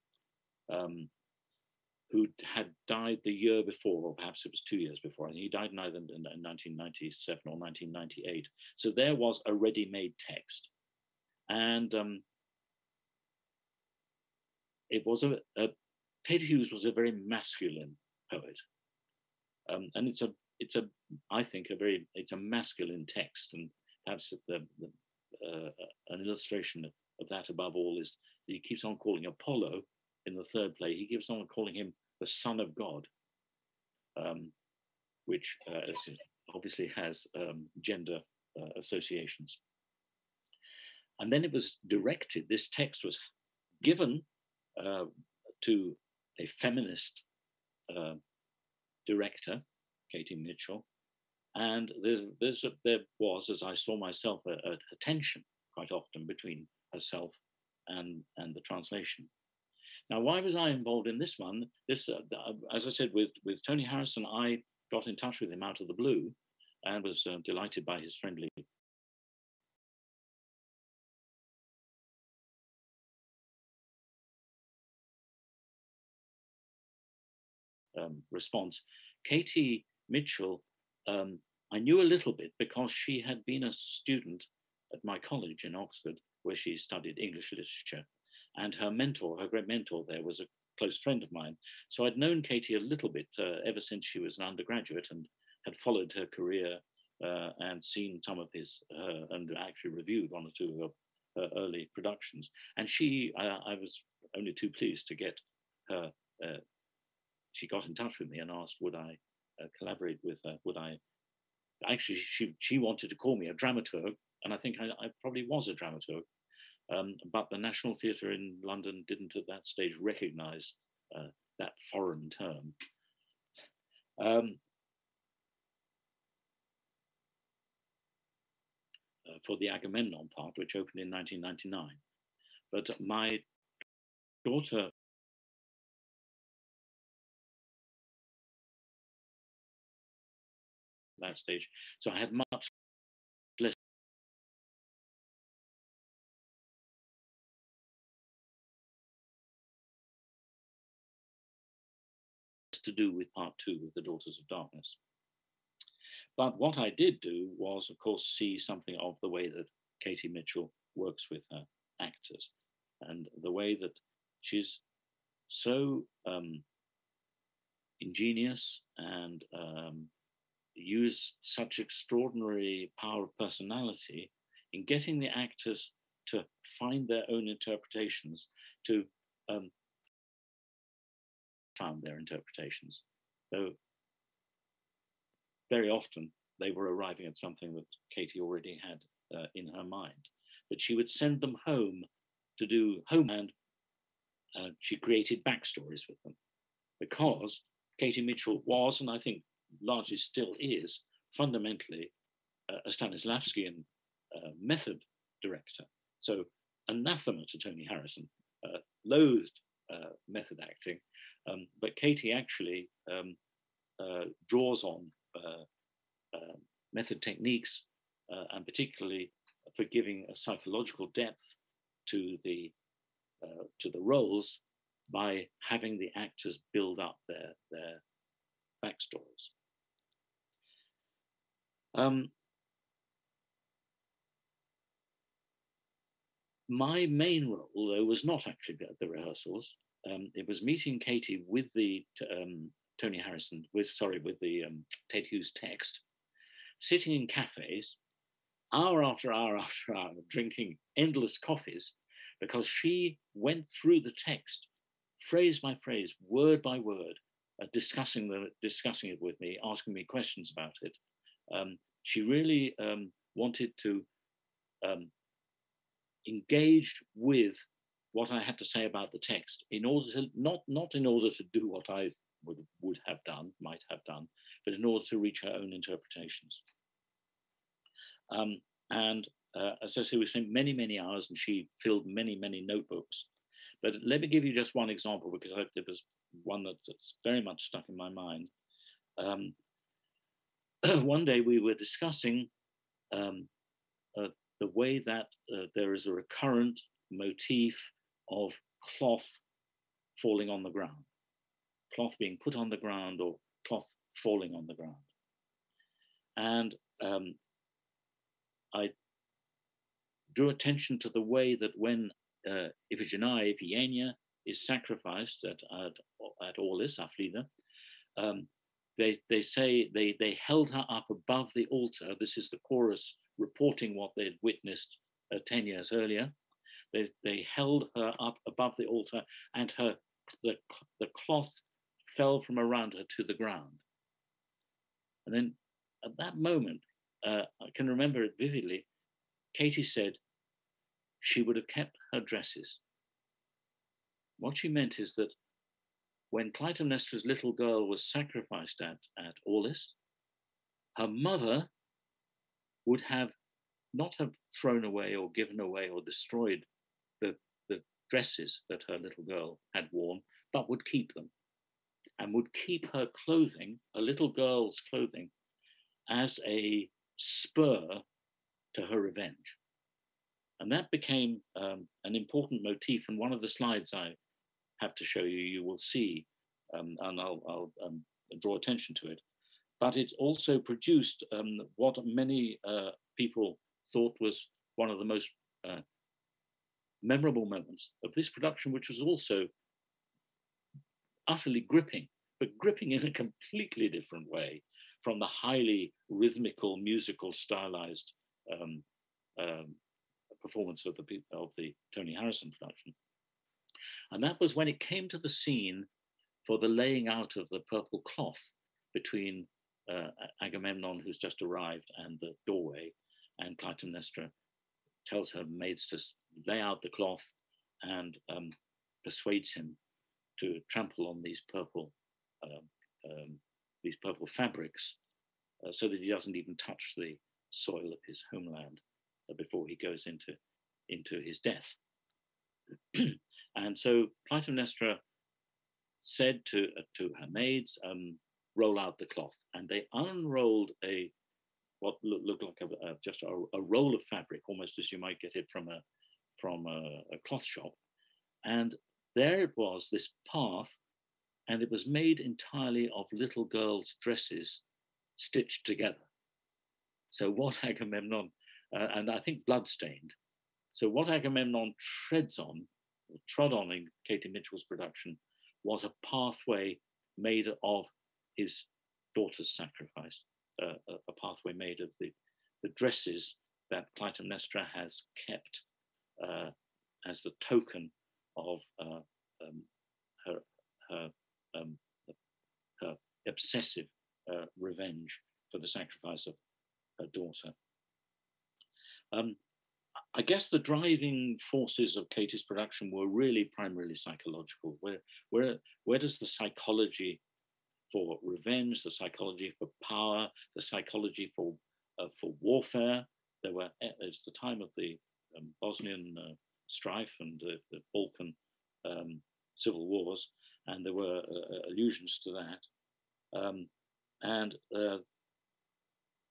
who had died the year before, or perhaps it was 2 years before, and he died in either in 1997 or 1998. So there was a ready-made text. And it was Ted Hughes was a very masculine poet. And it's a masculine text. And perhaps an illustration of that above all is that he keeps on calling Apollo in the third play, he keeps on calling him the Son of God, which obviously has gender associations. And then it was directed, this text was given to a feminist director, Katie Mitchell, and there was, as I saw myself, a tension quite often between herself and the translation. Now, why was I involved in this one? This, as I said, with Tony Harrison, I got in touch with him out of the blue and was delighted by his friendly response. Katie Mitchell, I knew a little bit because she had been a student at my college in Oxford, where she studied English literature. And her mentor, her great mentor there, was a close friend of mine. So I'd known Katie a little bit ever since she was an undergraduate and had followed her career and seen some of his, and actually reviewed one or two of her early productions. And I was only too pleased to get her, she got in touch with me and asked, would I collaborate with her? Would I, actually, she wanted to call me a dramaturg, and I think I probably was a dramaturg. But the National Theatre in London didn't at that stage recognize that foreign term. For the Agamemnon part, which opened in 1999. But my daughter at that stage, so I had much less to do with part two of the Daughters of Darkness. But what I did do was, of course, see something of the way that Katie Mitchell works with her actors and the way that she's so ingenious and use such extraordinary power of personality in getting the actors to find their own interpretations, to found their interpretations. Though very often they were arriving at something that Katie already had in her mind. But she would send them home to do homeland. She created backstories with them because Katie Mitchell was, and I think largely still is, fundamentally a Stanislavskian method director. So anathema to Tony Harrison, loathed method acting, but Katie actually draws on method techniques and particularly for giving a psychological depth to the roles by having the actors build up their backstories. My main role, though, was not actually at the rehearsals. It was meeting Katie with the Tony Harrison, with the Ted Hughes text, sitting in cafes, hour after hour after hour, drinking endless coffees, because she went through the text, phrase by phrase, word by word, discussing it with me, asking me questions about it. She really wanted to engage with what I had to say about the text, in order to not in order to do what I would have done, might have done, but in order to reach her own interpretations. As I say, we spent many hours, and she filled many notebooks. But let me give you just one example, because it was one that's very much stuck in my mind. One day we were discussing the way that there is a recurrent motif of cloth falling on the ground, cloth being put on the ground or cloth falling on the ground. And I drew attention to the way that when Iphigenia is sacrificed at Aulis, Aflida, they say they held her up above the altar. This is the chorus reporting what they'd witnessed 10 years earlier. They held her up above the altar, and the cloth fell from around her to the ground. And then at that moment, I can remember it vividly, Katie said she would have kept her dresses. What she meant is that when Clytemnestra's little girl was sacrificed at Aulis, her mother would not have thrown away or given away or destroyed the dresses that her little girl had worn, but would keep them, and would keep her clothing, a little girl's clothing, as a spur to her revenge. And that became an important motif. And one of the slides I have to show you, you will see, and I'll draw attention to it. But it also produced what many people thought was one of the most memorable moments of this production, which was also utterly gripping, but gripping in a completely different way from the highly rhythmical, musical, stylized performance of the Tony Harrison production. And that was when it came to the scene for the laying out of the purple cloth between Agamemnon, who's just arrived, and the doorway, and Clytemnestra tells her maids to lay out the cloth and persuades him to trample on these purple fabrics so that he doesn't even touch the soil of his homeland before he goes into his death. And so Clytemnestra said to her maids, roll out the cloth, and they unrolled what looked like just a roll of fabric, almost as you might get it from a cloth shop. And there it was, this path, and it was made entirely of little girls' dresses stitched together. So what Agamemnon, and I think bloodstained, so what Agamemnon trod on in Katie Mitchell's production was a pathway made of his daughter's sacrifice, a pathway made of the dresses that Clytemnestra has kept as the token of her, her, her obsessive revenge for the sacrifice of her daughter. I guess the driving forces of Katie's production were really primarily psychological. Where does the psychology for revenge, the psychology for power, the psychology for warfare? It's the time of the Bosnian strife and the Balkan civil wars, and there were allusions to that. And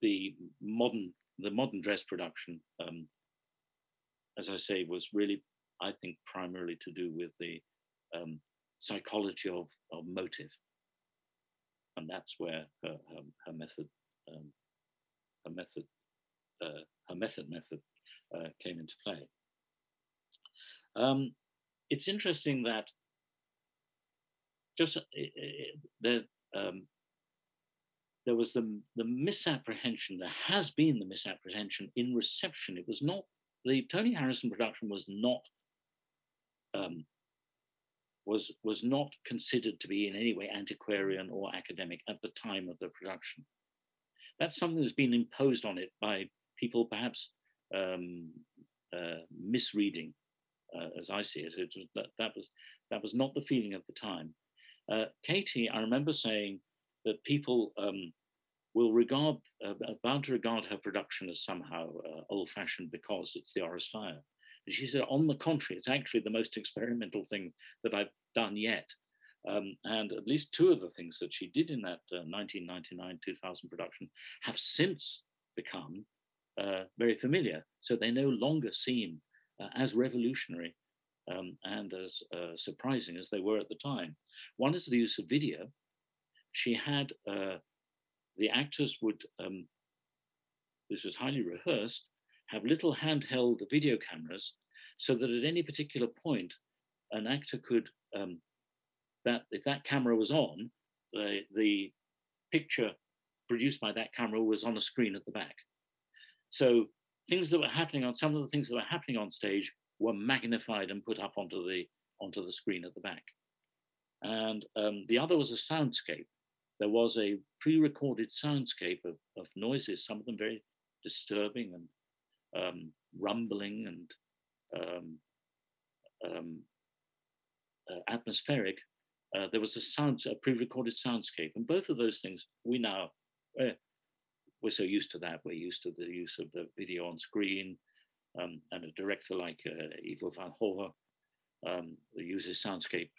the modern dress production, as I say, was really, I think, primarily to do with the psychology of motive, and that's where her method came into play. It's interesting that just there was the misapprehension. There has been the misapprehension in reception. It was not the Tony Harrison production was not considered to be in any way antiquarian or academic at the time of the production. That's something that's been imposed on it by people perhaps misreading, as I see it. That was not the feeling at the time. Katie, I remember saying that people will bound to regard her production as somehow old-fashioned because it's the Oresteia. And she said, on the contrary, it's actually the most experimental thing that I've done yet. And at least two of the things that she did in that 1999-2000 production have since become very familiar. So they no longer seem as revolutionary and as surprising as they were at the time. One is the use of video. She had, the actors would, this was highly rehearsed, have little handheld video cameras so that at any particular point, an actor could, that if that camera was on, the picture produced by that camera was on a screen at the back. So things that were happening on, some of the things that were happening on stage were magnified and put up onto the screen at the back. And the other was a soundscape. There was a pre-recorded soundscape of noises, some of them very disturbing and rumbling and atmospheric. There was a pre-recorded soundscape, and both of those things we're so used to that. We're used to the use of the video on screen, and a director like Ivo van Hove uses soundscape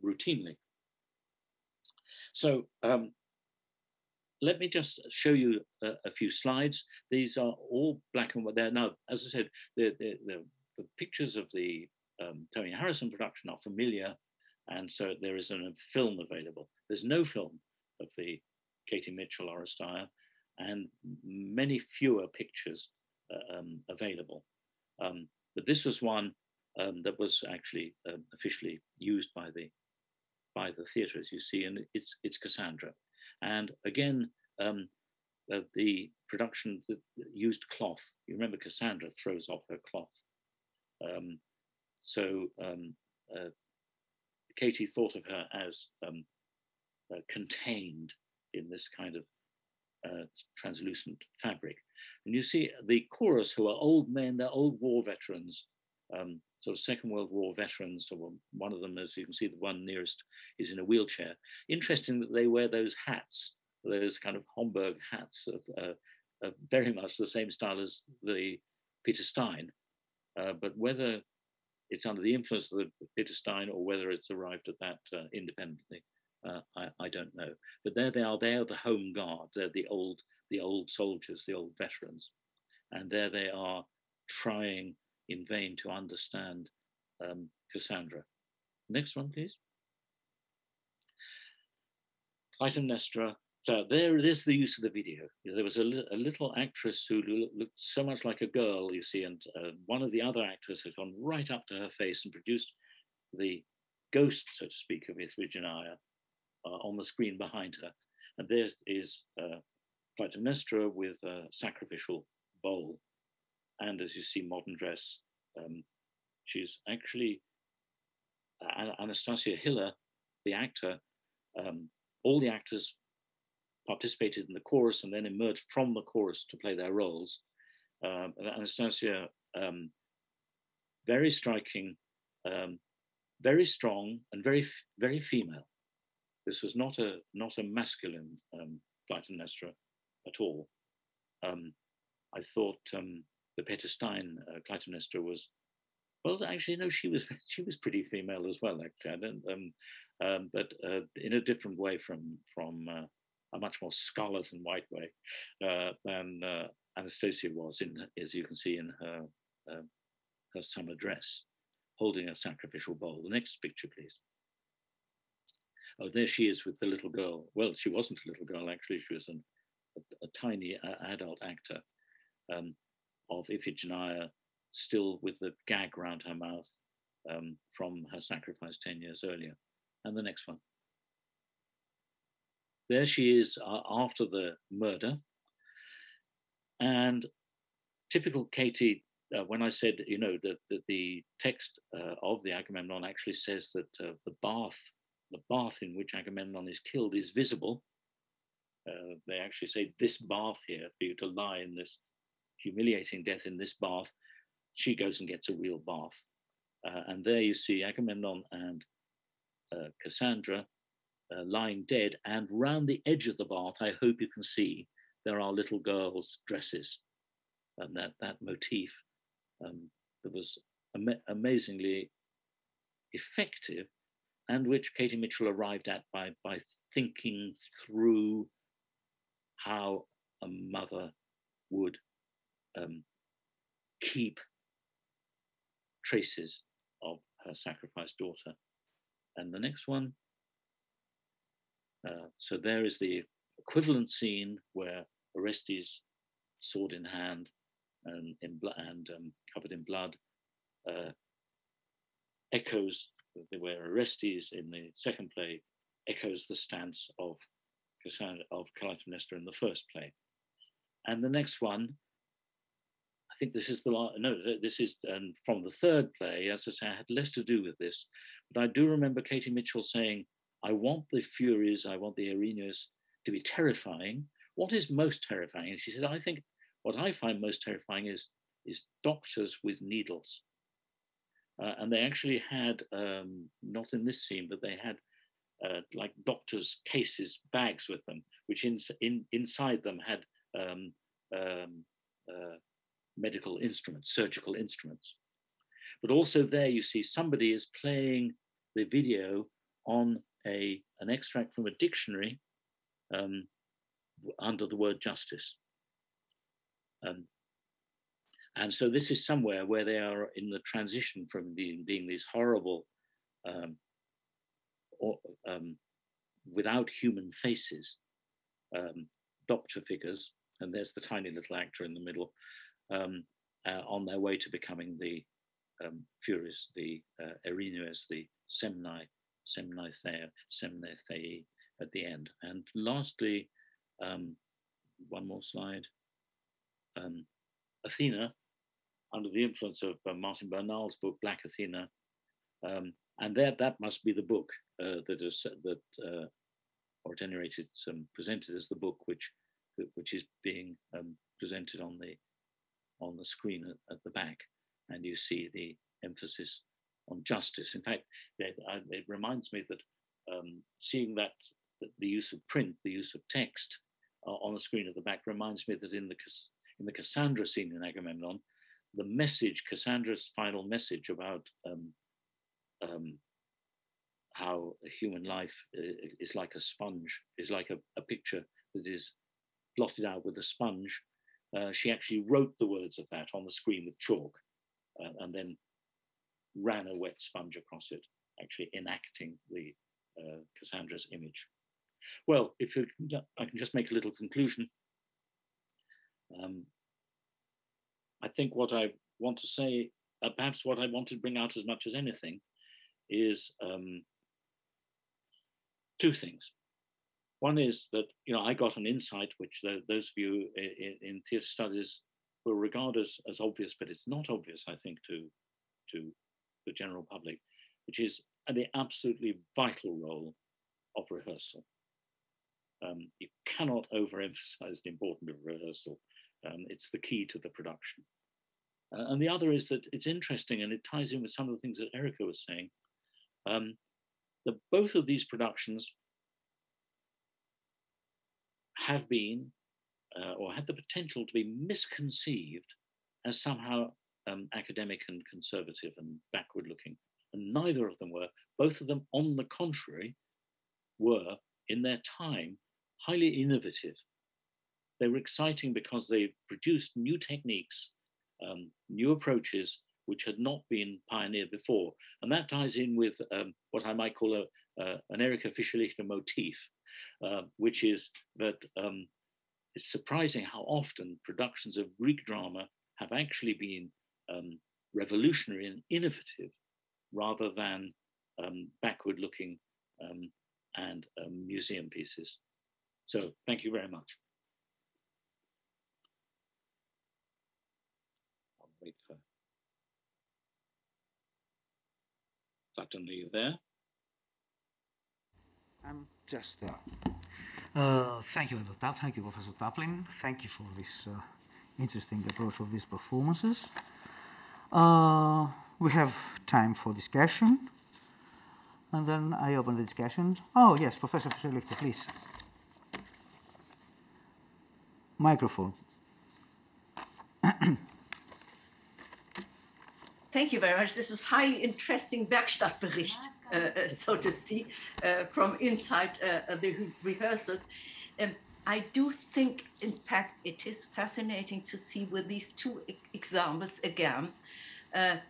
routinely. So let me just show you a few slides. These are all black and white. Now, as I said, the pictures of the Tony Harrison production are familiar, and so there is a film available. There's no film of the Katie Mitchell Oresteia, and many fewer pictures available. But this was one that was actually officially used by the theatre, as you see, and it's Cassandra. And again, the production that used cloth. You remember Cassandra throws off her cloth. So Katie thought of her as contained in this kind of translucent fabric. And you see the chorus, who are old men, they're old war veterans, sort of Second World War veterans. So one of them, as you can see, the one nearest is in a wheelchair. Interesting that they wear those hats, those kind of Homburg hats, of very much the same style as the Peter Stein. But whether it's under the influence of the Peter Stein or whether it's arrived at that independently, I don't know. But there they are the home guard. They're the old soldiers, the old veterans. And there they are trying in vain to understand Cassandra. Next one, please. Clytemnestra. So there it is, the use of the video. There was a little actress who looked so much like a girl, you see, and one of the other actors had gone right up to her face and produced the ghost, so to speak, of Iphigenia on the screen behind her. And there is Clytemnestra with a sacrificial bowl and as you see, modern dress. She's actually Anastasia Hiller, the actor. All the actors participated in the chorus and then emerged from the chorus to play their roles. Anastasia, very striking, very strong, and very female. This was not a masculine Clytemnestra at all. I thought the Peter Stein Clytemnestra was, well, actually, no, she was pretty female as well. Actually, but in a different way from a much more scarlet and white way than Anastasia was, as you can see in her summer dress, holding a sacrificial bowl. The next picture, please. Oh, there she is with the little girl. Well, she wasn't a little girl, actually. She was a tiny adult actor of Iphigenia, still with the gag around her mouth from her sacrifice 10 years earlier. And the next one. There she is after the murder. And typical Katie, when I said, that the text of the Agamemnon actually says that the bath in which Agamemnon is killed is visible. They actually say this bath here, for you to lie in this humiliating death in this bath. She goes and gets a real bath. And there you see Agamemnon and Cassandra lying dead. And round the edge of the bath, I hope you can see, there are little girls' dresses. And that motif that was amazingly effective, and which Katie Mitchell arrived at by thinking through how a mother would keep traces of her sacrificed daughter. And the next one. So there is the equivalent scene where Orestes, sword in hand and covered in blood, echoes where Orestes in the second play echoes the stance of Clytemnestra in the first play. And the next one, I think this is this is from the third play. As I say, I had less to do with this, but I do remember Katie Mitchell saying, I want the Furies, I want the Erinyes to be terrifying. What is most terrifying? And she said, I think what I find most terrifying is doctors with needles. And they actually had, not in this scene, but they had like doctors' cases, bags with them, which inside them had medical instruments, surgical instruments. But also there you see somebody is playing the video on an extract from a dictionary under the word justice. And so this is somewhere where they are in the transition from being these horrible, without human faces, doctor figures, and there's the tiny little actor in the middle, on their way to becoming the Furies, the Erinyes, the Semnethei at the end. And lastly, one more slide, Athena, under the influence of Martin Bernal's book, Black Athena. And that must be the book that or at any rate it's presented as the book which is being presented on the screen at the back. And you see the emphasis on justice. In fact, it reminds me that seeing that the use of print, the use of text on the screen at the back reminds me that in the Cassandra scene in Agamemnon, the message, Cassandra's final message about how a human life is like a sponge, is like a picture that is blotted out with a sponge. She actually wrote the words of that on the screen with chalk and then ran a wet sponge across it, actually enacting the Cassandra's image. Well, I can just make a little conclusion. I think what I want to say, perhaps what I want to bring out as much as anything, is two things. One is that I got an insight, which those of you in theatre studies will regard as obvious, but it's not obvious, I think, to the general public, which is the absolutely vital role of rehearsal. You cannot overemphasize the importance of rehearsal. It's the key to the production. And the other is that it's interesting, and it ties in with some of the things that Erica was saying, that both of these productions have been or had the potential to be misconceived as somehow academic and conservative and backward looking. And neither of them were. Both of them, on the contrary, were, in their time, highly innovative. They were exciting because they produced new techniques, new approaches, which had not been pioneered before. And that ties in with what I might call an Erika Fischer-Lichter motif, which is that it's surprising how often productions of Greek drama have actually been revolutionary and innovative rather than backward-looking and museum pieces. So thank you very much. I'll wait for Platon, are you there? I'm just there. Thank you, thank you, Professor Taplin. Thank you for this interesting approach of these performances. We have time for discussion. And then I open the discussion. Oh, yes, Professor Fischer-Lichter, please. Microphone. Thank you very much. This was highly interesting Werkstattbericht, so to speak, from inside the rehearsals. I do think, in fact, it is fascinating to see with these two examples again.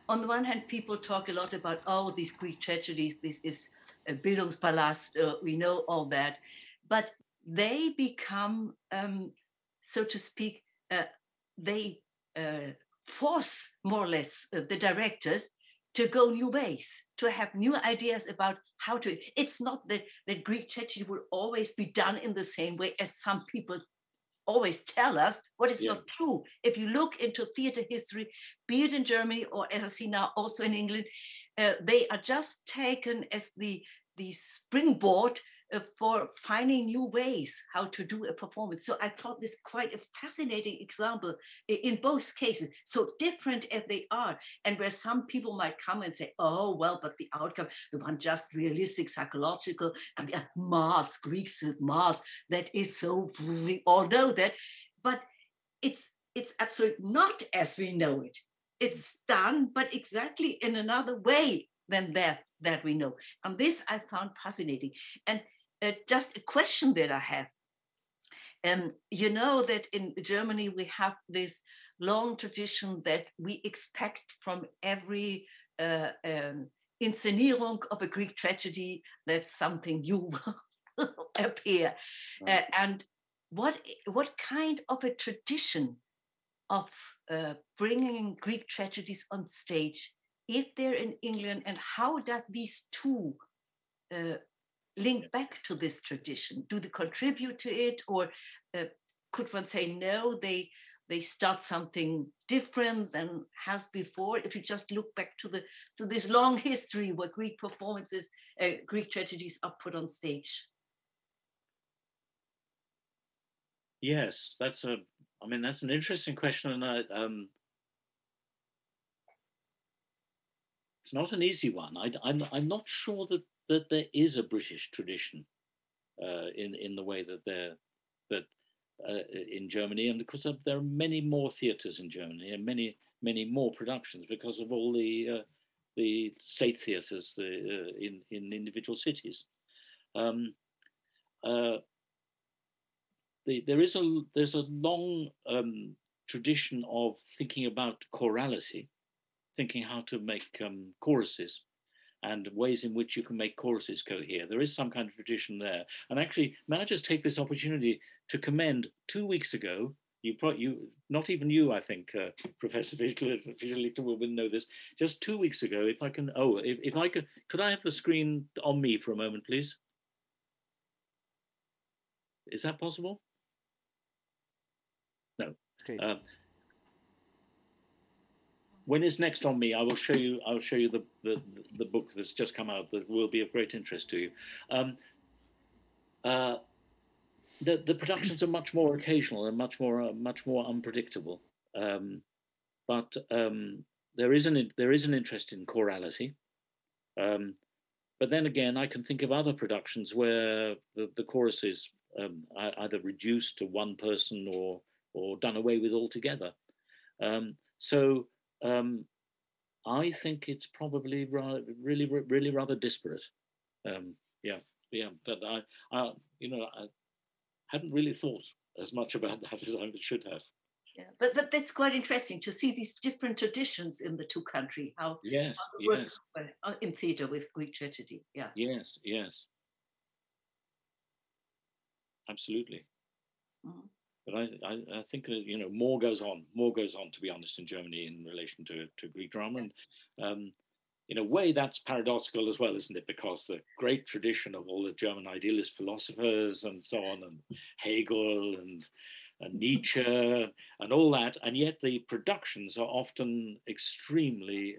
On the one hand, people talk a lot about, oh, these Greek tragedies, this is a Bildungspalast, we know all that. But they become, so to speak, they force more or less the directors to go new ways, to have new ideas about how to. It's not that the Greek tragedy will always be done in the same way as some people always tell us, what is not true. If you look into theater history, be it in Germany or as I see now also in England, they are just taken as the springboard for finding new ways how to do a performance. So I thought this quite a fascinating example in both cases, so different as they are, and where some people might come and say, oh, well, but the outcome, the one just realistic, psychological, and the mass, Greeks with mass, that is so, we all know that, but it's absolutely not as we know it. It's done, but exactly in another way than that we know. And this I found fascinating. And just a question that I have. You know that in Germany we have this long tradition that we expect from every Inszenierung of a Greek tragedy that something new will appear. And what kind of a tradition of bringing Greek tragedies on stage is there in England, and how does these two link back to this tradition? Do they contribute to it, or could one say no, they start something different than has before? If you just look back to this long history where Greek performances, Greek tragedies are put on stage. Yes, that's an interesting question, and it's not an easy one. I'm not sure that there is a British tradition in the way that in Germany, and because there are many more theatres in Germany and many more productions because of all the state theatres in individual cities. There's a long tradition of thinking about chorality, thinking how to make choruses and ways in which you can make choruses cohere. There is some kind of tradition there. And actually, may I just take this opportunity to commend 2 weeks ago, not even you, I think, Professor Fischer-Lichter will know this, just 2 weeks ago, if I could I have the screen on me for a moment, please? Is that possible? No. when it's next on me, I will show you. I'll show you the book that's just come out that will be of great interest to you. The productions are much more occasional and much more unpredictable. But there is an interest in chorality. But then again, I can think of other productions where the chorus is either reduced to one person or done away with altogether. So I think it's probably really rather disparate. Yeah. But I hadn't really thought as much about that as I should have. Yeah, but that's quite interesting to see these different traditions in the two countries. How yes, work in theatre with Greek tragedy. Yeah. Yes. Absolutely. Mm-hmm. But I think that more goes on. To be honest, in Germany in relation to Greek drama, and in a way that's paradoxical as well, isn't it? Because the great tradition of all the German idealist philosophers and so on, and Hegel and Nietzsche and all that, and yet the productions are often extremely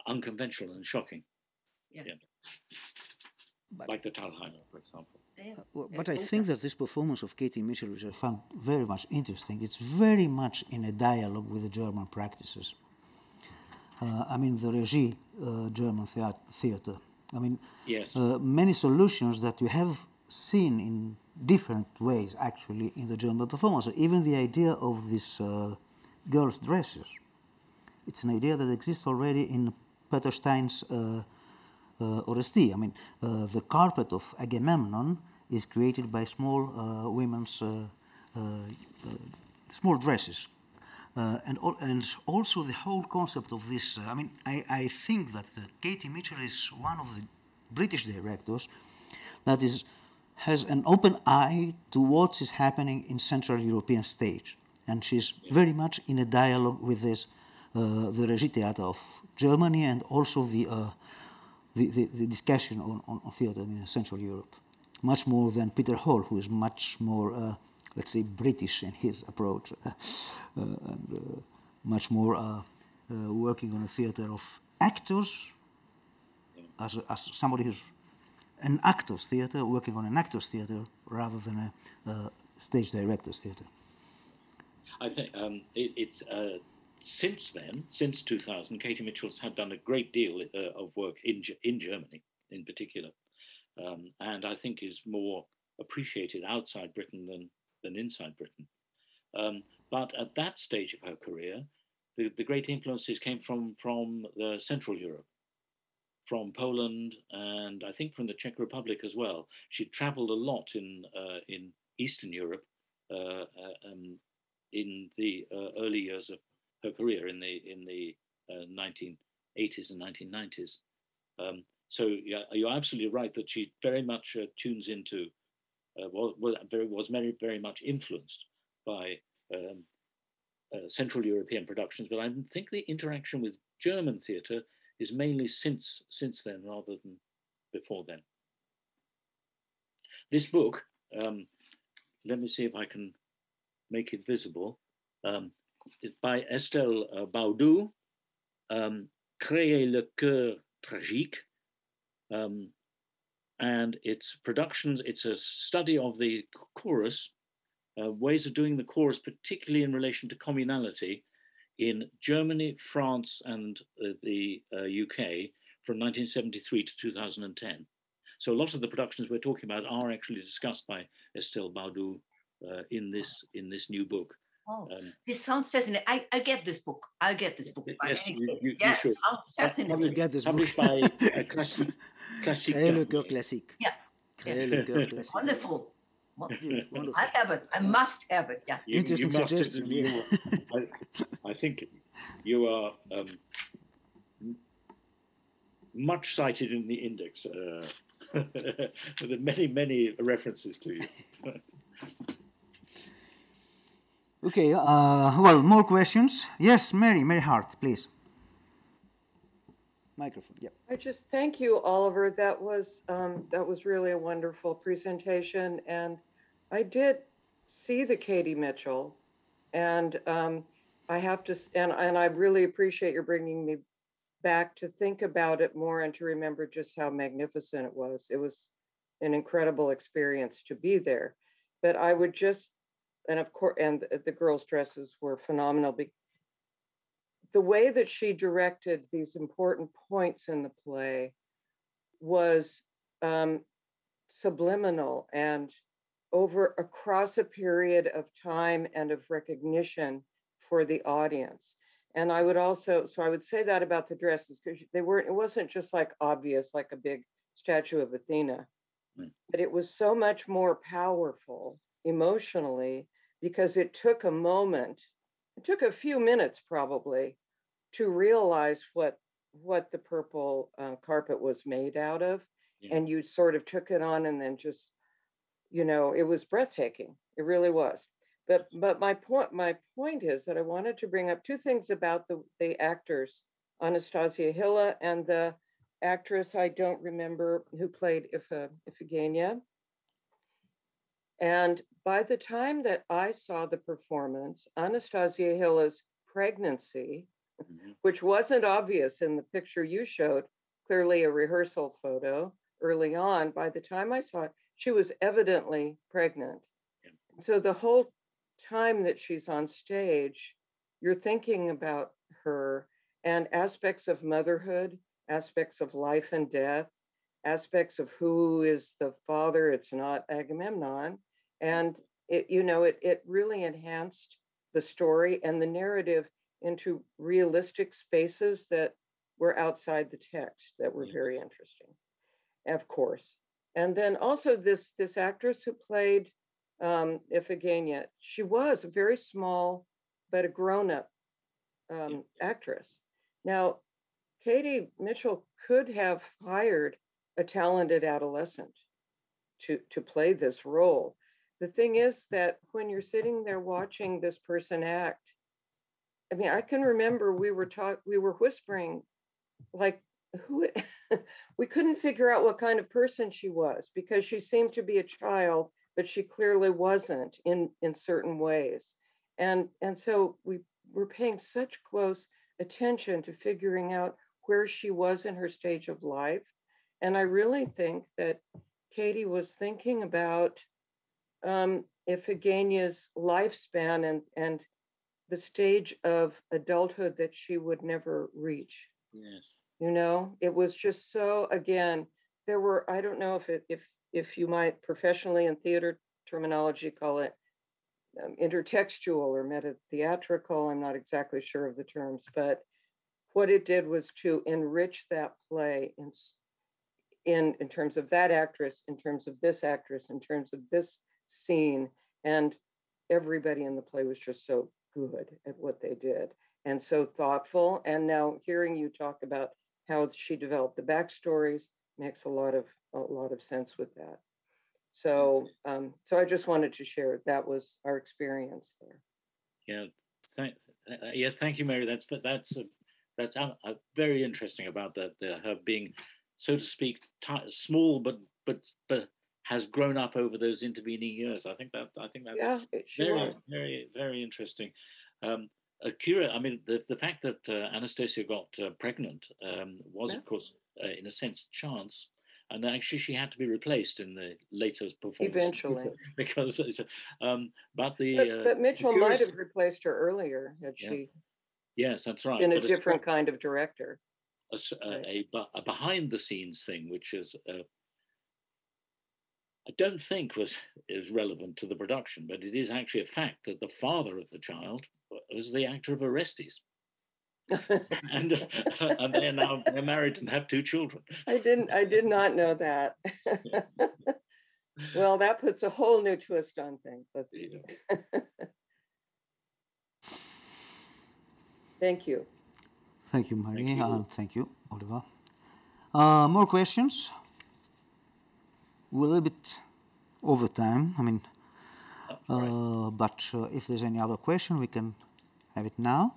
unconventional and shocking. Yeah. Like the Thalheimer, for example. But I think that this performance of Katie Mitchell, which I found very much interesting, it's very much in a dialogue with the German practices. I mean, the Regie German theatre. I mean, yes. Many solutions that you have seen in different ways, actually, in the German performance. Even the idea of these girls' dresses. It's an idea that exists already in Peter Stein's Oresti. I mean, the carpet of Agamemnon is created by small women's small dresses. And also the whole concept of this, I think that Katie Mitchell is one of the British directors that has an open eye to what is happening in Central European stage. And she's very much in a dialogue with this, the Regie Theater of Germany, and also the discussion on theater in Central Europe. Much more than Peter Hall, who is much more let's say, British in his approach, and much more working on a theater of actors, as somebody who's an actor's theater, working on an actor's theater rather than a stage director's theater. I think it's since then, since 2000, Katie Mitchell's had done a great deal of work in Germany, in particular, and I think is more appreciated outside Britain than inside Britain. But at that stage of her career, the great influences came from Central Europe, from Poland, and I think from the Czech Republic as well. She traveled a lot in Eastern Europe in the early years of her career in the 1980s and 1990s. So yeah, you're absolutely right that she very much tunes into was very much influenced by Central European productions, but I think the interaction with German theatre is mainly since then rather than before then. This book, let me see if I can make it visible. It's by Estelle Baudou, Créer le cœur tragique. And its productions, it's a study of the chorus, ways of doing the chorus, particularly in relation to communality in Germany, France, and the UK from 1973 to 2010. So a lot of the productions we're talking about are actually discussed by Estelle Baudou in this new book. Oh, this sounds fascinating. I'll get this book. Yes, you should. Sounds fascinating. You get this book. Published by Classique. Créer le cœur classique. Yeah. Créer le cœur classique. Wonderful. Wonderful. I have it. I must have it. Yeah. Interesting suggestion. I think you are much cited in the index. There are many references to you. Okay, well, more questions? Yes, Mary Hart, please. Microphone, yep. I just thank you, Oliver. That was really a wonderful presentation, and I did see the Katie Mitchell, and I have to, and I really appreciate your bringing me back to think about it more and to remember just how magnificent it was. It was an incredible experience to be there. But I would just, and of course, and the girls' dresses were phenomenal. The way that she directed these important points in the play was subliminal and across a period of time and of recognition for the audience. And I would also, so I would say that about the dresses, because it wasn't just like obvious, like a big statue of Athena, but it was so much more powerful emotionally because it took a moment, it took a few minutes probably to realize what the purple carpet was made out of. Yeah. And you sort of took it on and then just, you know, it was breathtaking. It really was. But my point is that I wanted to bring up two things about the actors, Anastasia Hilla and the actress I don't remember who played Iphigenia. And by the time that I saw the performance, Anastasia Hilla's pregnancy, which wasn't obvious in the picture you showed, clearly a rehearsal photo early on, by the time I saw it, she was evidently pregnant. Yeah. So the whole time that she's on stage, you're thinking about her and aspects of motherhood, aspects of life and death, aspects of who is the father. It's not Agamemnon. And it really enhanced the story and the narrative into realistic spaces that were outside the text that were very interesting, of course. And then also this actress who played Iphigenia, she was a very small, but a grown-up actress. Now, Katie Mitchell could have hired a talented adolescent to play this role. The thing is that when you're sitting there watching this person act, I mean, I can remember we were whispering, like, who we couldn't figure out what kind of person she was because she seemed to be a child, but she clearly wasn't in certain ways. And so we were paying such close attention to figuring out where she was in her stage of life. And I really think that Katie was thinking about Iphigenia's lifespan and the stage of adulthood that she would never reach. Yes. You know, it was just so, again, there were, I don't know if you might professionally in theater terminology call it intertextual or meta-theatrical. I'm not exactly sure of the terms, but what it did was to enrich that play in terms of that actress, in terms of this actress, in terms of this scene, and everybody in the play was just so good at what they did and so thoughtful. And now hearing you talk about how she developed the backstories makes a lot of sense with that. So so I just wanted to share that was our experience there. Yeah, yes, thank you, Mary. That's very interesting about that. Her being, so to speak, small, but has grown up over those intervening years. I think that's yeah, very, very interesting. Kira, I mean, the fact that Anastasia got pregnant was, of course, in a sense, chance. And actually, she had to be replaced in the later performance. Eventually. Because, but Mitchell might have replaced her earlier had she. Yes, that's right. Been a different kind of director. A behind-the-scenes thing, which is, I don't think is relevant to the production, but it is actually a fact that the father of the child was the actor of Orestes. and they're now married and have 2 children. I did not know that. Well, that puts a whole new twist on things. Thank you. Thank you, Marie. Thank you, Oliver. More questions? We're a little bit over time. I mean, but if there's any other question, we can have it now.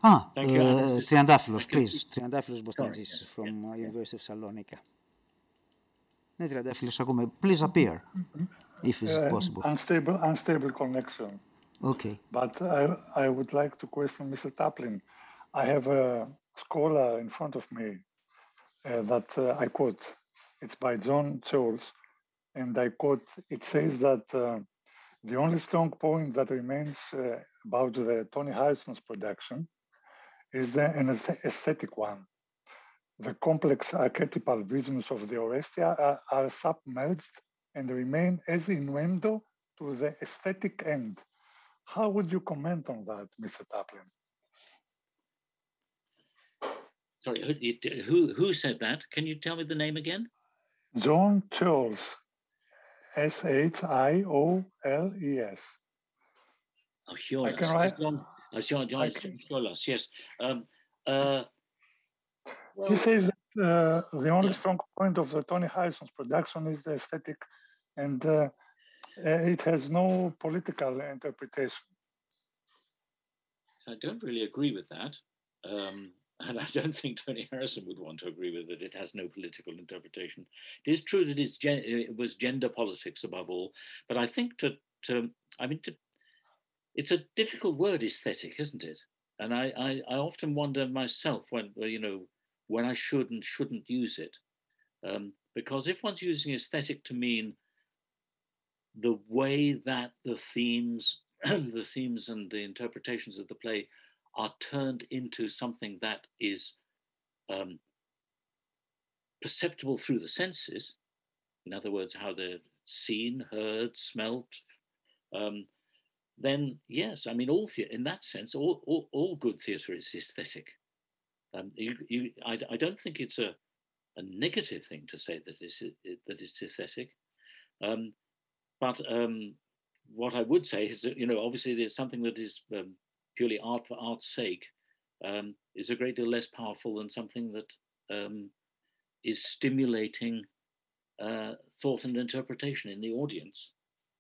Triandafylos, please. Triandafylos Bostantzis from University of Salonika. Ναι, Triandafylos, ακούμε. Please appear, if it's possible. Unstable connection. Okay. But I would like to question Mr. Taplin. I have a scholar in front of me that I quote. It's by John Charles, and I quote, it says that the only strong point that remains about the Tony Harrison's production is an aesthetic one. The complex archetypal visions of the Orestia are submerged and remain as innuendo to the aesthetic end. How would you comment on that, Mr. Taplin? Sorry, who said that? Can you tell me the name again? John Charles, Shioles. Oh, Hiolas. John Hiolas, yes. He says that the only strong point of the Tony Harrison's production is the aesthetic, and it has no political interpretation. So I don't really agree with that. And I don't think Tony Harrison would want to agree with it. It has no political interpretation. It is true that it was gender politics above all, but I think it's a difficult word, aesthetic, isn't it? And I often wonder myself when I should and shouldn't use it, because if one's using aesthetic to mean the way that the themes, the themes and the interpretations of the play are turned into something that is perceptible through the senses, in other words, how they're seen, heard, smelt, then yes, I mean, all theatre, in that sense, all good theatre is aesthetic. I don't think it's a negative thing to say that it's aesthetic. But what I would say is that, obviously there's something that is purely art for art's sake is a great deal less powerful than something that is stimulating thought and interpretation in the audience.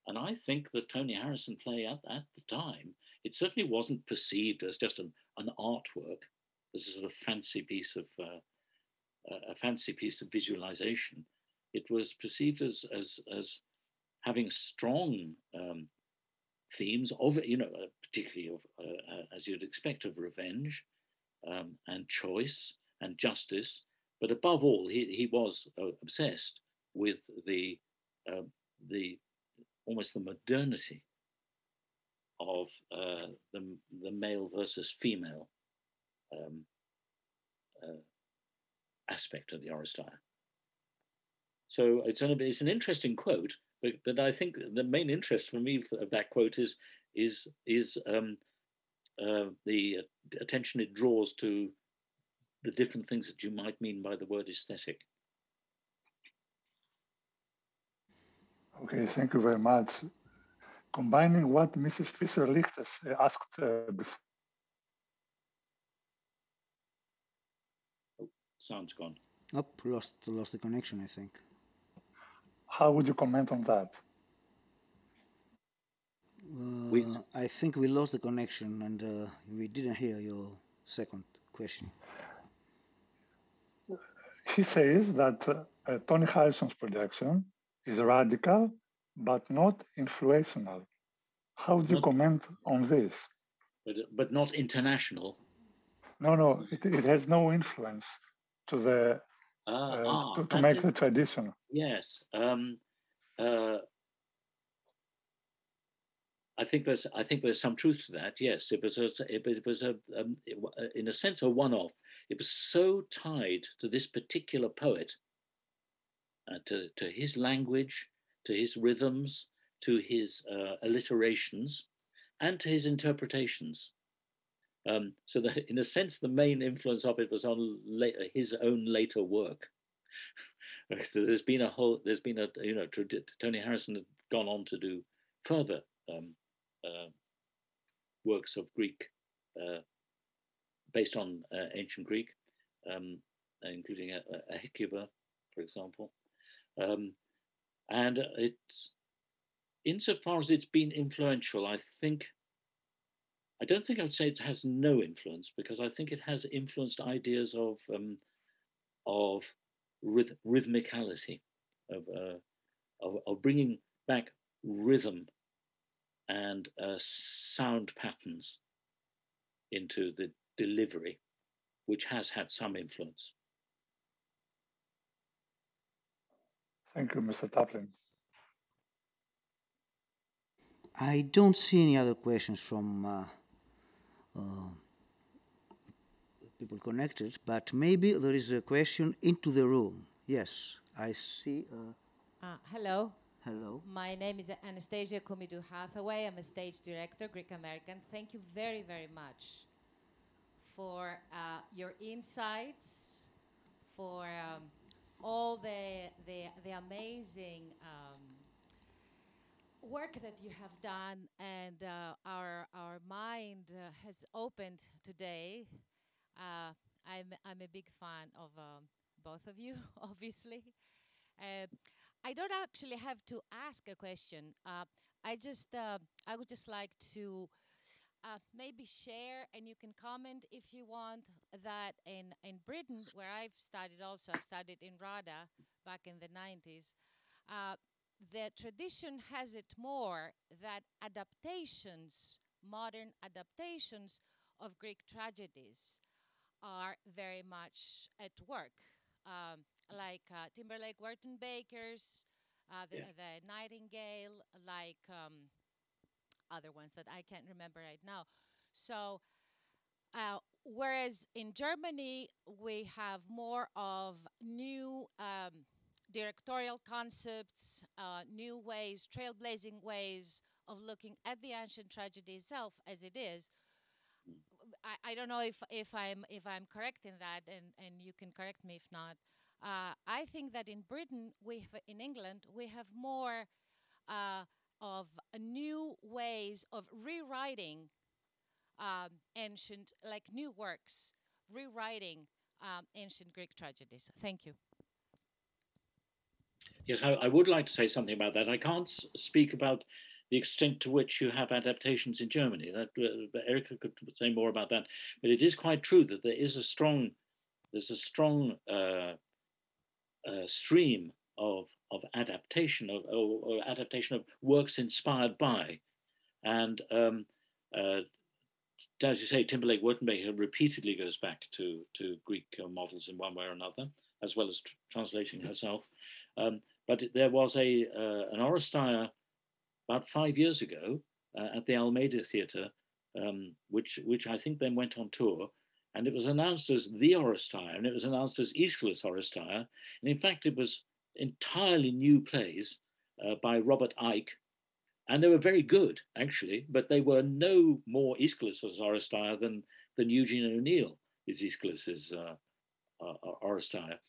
And I think the Tony Harrison play at the time, it certainly wasn't perceived as just an artwork, as a sort of fancy piece of visualization. It was perceived as having strong themes of, particularly of, as you'd expect, of revenge and choice and justice. But above all, he was obsessed with the almost the modernity of the male versus female aspect of the Oresteia. So it's an interesting quote, but I think the main interest for me of that quote is the attention it draws to the different things that you might mean by the word aesthetic. Okay, thank you very much. Combining what Mrs. Fischer-Lichtes asked before. Oh, sound's gone. Oh, lost the connection, I think. How would you comment on that? I think we lost the connection and we didn't hear your second question. He says that Tony Harrison's production is radical, but not influential. How do you comment on this? But not international. No, it has no influence to the to make the tradition. Yes, I think there's some truth to that. Yes, it was in a sense a one-off. It was so tied to this particular poet, to his language, to his rhythms, to his alliterations, and to his interpretations. So that, in a sense, the main influence of it was on his own later work. So Tony Harrison had gone on to do further works of Greek, based on ancient Greek, including a Hecuba, for example. And it's, insofar as it's been influential, I don't think I would say it has no influence, because I think it has influenced ideas of rhythmicality, of bringing back rhythm and sound patterns into the delivery, which has had some influence. Thank you, Mr. Taplin. I don't see any other questions from people connected, but maybe there is a question into the room. Yes, I see. Hello. Hello. My name is Anastasia Komidu Hathaway. I'm a stage director, Greek American. Thank you very, very much for your insights, for all the amazing work that you have done, and our mind has opened today. I'm a big fan of both of you, obviously. I don't actually have to ask a question. I would just like to maybe share, and you can comment if you want, that in Britain, where I've studied also, I've studied in RADA back in the 90s, the tradition has it more that adaptations, modern adaptations of Greek tragedies are very much at work. Like Timberlake Wharton Bakers, the Nightingale, like other ones that I can't remember right now. So, whereas in Germany, we have more of new directorial concepts, new ways, trailblazing ways of looking at the ancient tragedy itself as it is. I don't know if I'm correct in that, and you can correct me if not. I think that in Britain, in England, we have more of new ways of rewriting ancient, like new works, rewriting ancient Greek tragedies. Thank you. Yes, I would like to say something about that. I can't speak about the extent to which you have adaptations in Germany. That Erica could say more about that. But it is quite true that there's a strong stream of adaptation or adaptation of works inspired by, and as you say, Timberlake Wurtenbaker repeatedly goes back to Greek models in one way or another, as well as translating herself. But there was an Oresteia about 5 years ago at the Almeida Theatre, which I think then went on tour, and it was announced as the Oresteia, and it was announced as Aeschylus Oresteia, and in fact it was entirely new plays by Robert Icke, and they were very good actually, but they were no more Aeschylus as Oresteia than Eugene O'Neill is Aeschylus's Oresteia.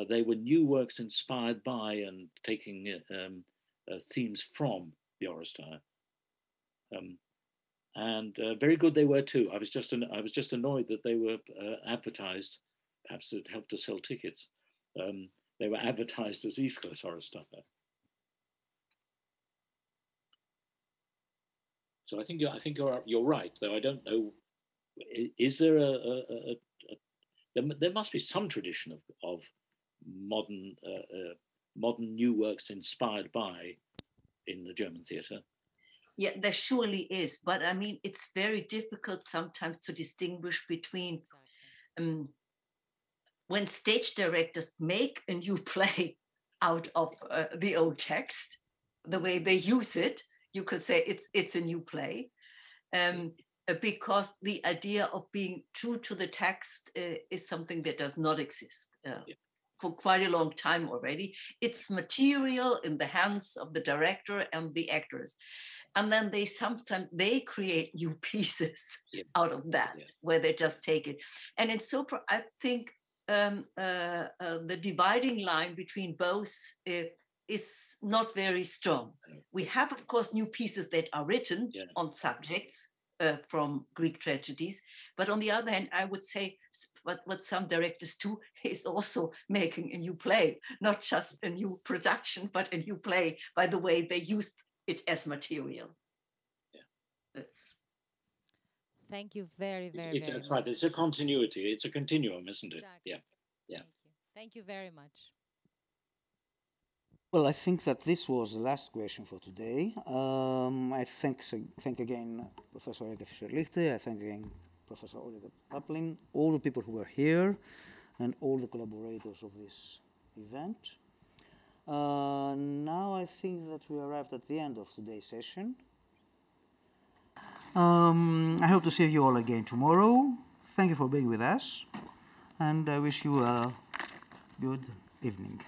They were new works inspired by and taking themes from the Oresteia. And very good they were too. I was just annoyed that they were advertised. Perhaps it helped to sell tickets. They were advertised as Aeschylus Oresteia. So I think you're right. Though I don't know, is there there must be some tradition of modern new works inspired by in the German theatre. Yeah, there surely is, but I mean, it's very difficult sometimes to distinguish between when stage directors make a new play out of the old text, the way they use it, you could say it's a new play, because the idea of being true to the text is something that does not exist. For quite a long time already. It's material in the hands of the director and the actors. And then they sometimes create new pieces out of that, where they just take it. And it's so, I think the dividing line between both is not very strong. We have, of course, new pieces that are written on subjects from Greek tragedies. But on the other hand, I would say what some directors do is also making a new play, not just a new production, but a new play by the way they used it as material. Thank you very, very, very That's much. right. It's a continuity. It's a continuum, isn't it? Exactly. Yeah. Thank you very much. Well, I think that this was the last question for today. I thank again Professor Erika Fischer-Lichte, I thank again Professor Oliver Taplin, all the people who were here, and all the collaborators of this event. Now I think that we arrived at the end of today's session. I hope to see you all again tomorrow. Thank you for being with us, and I wish you a good evening.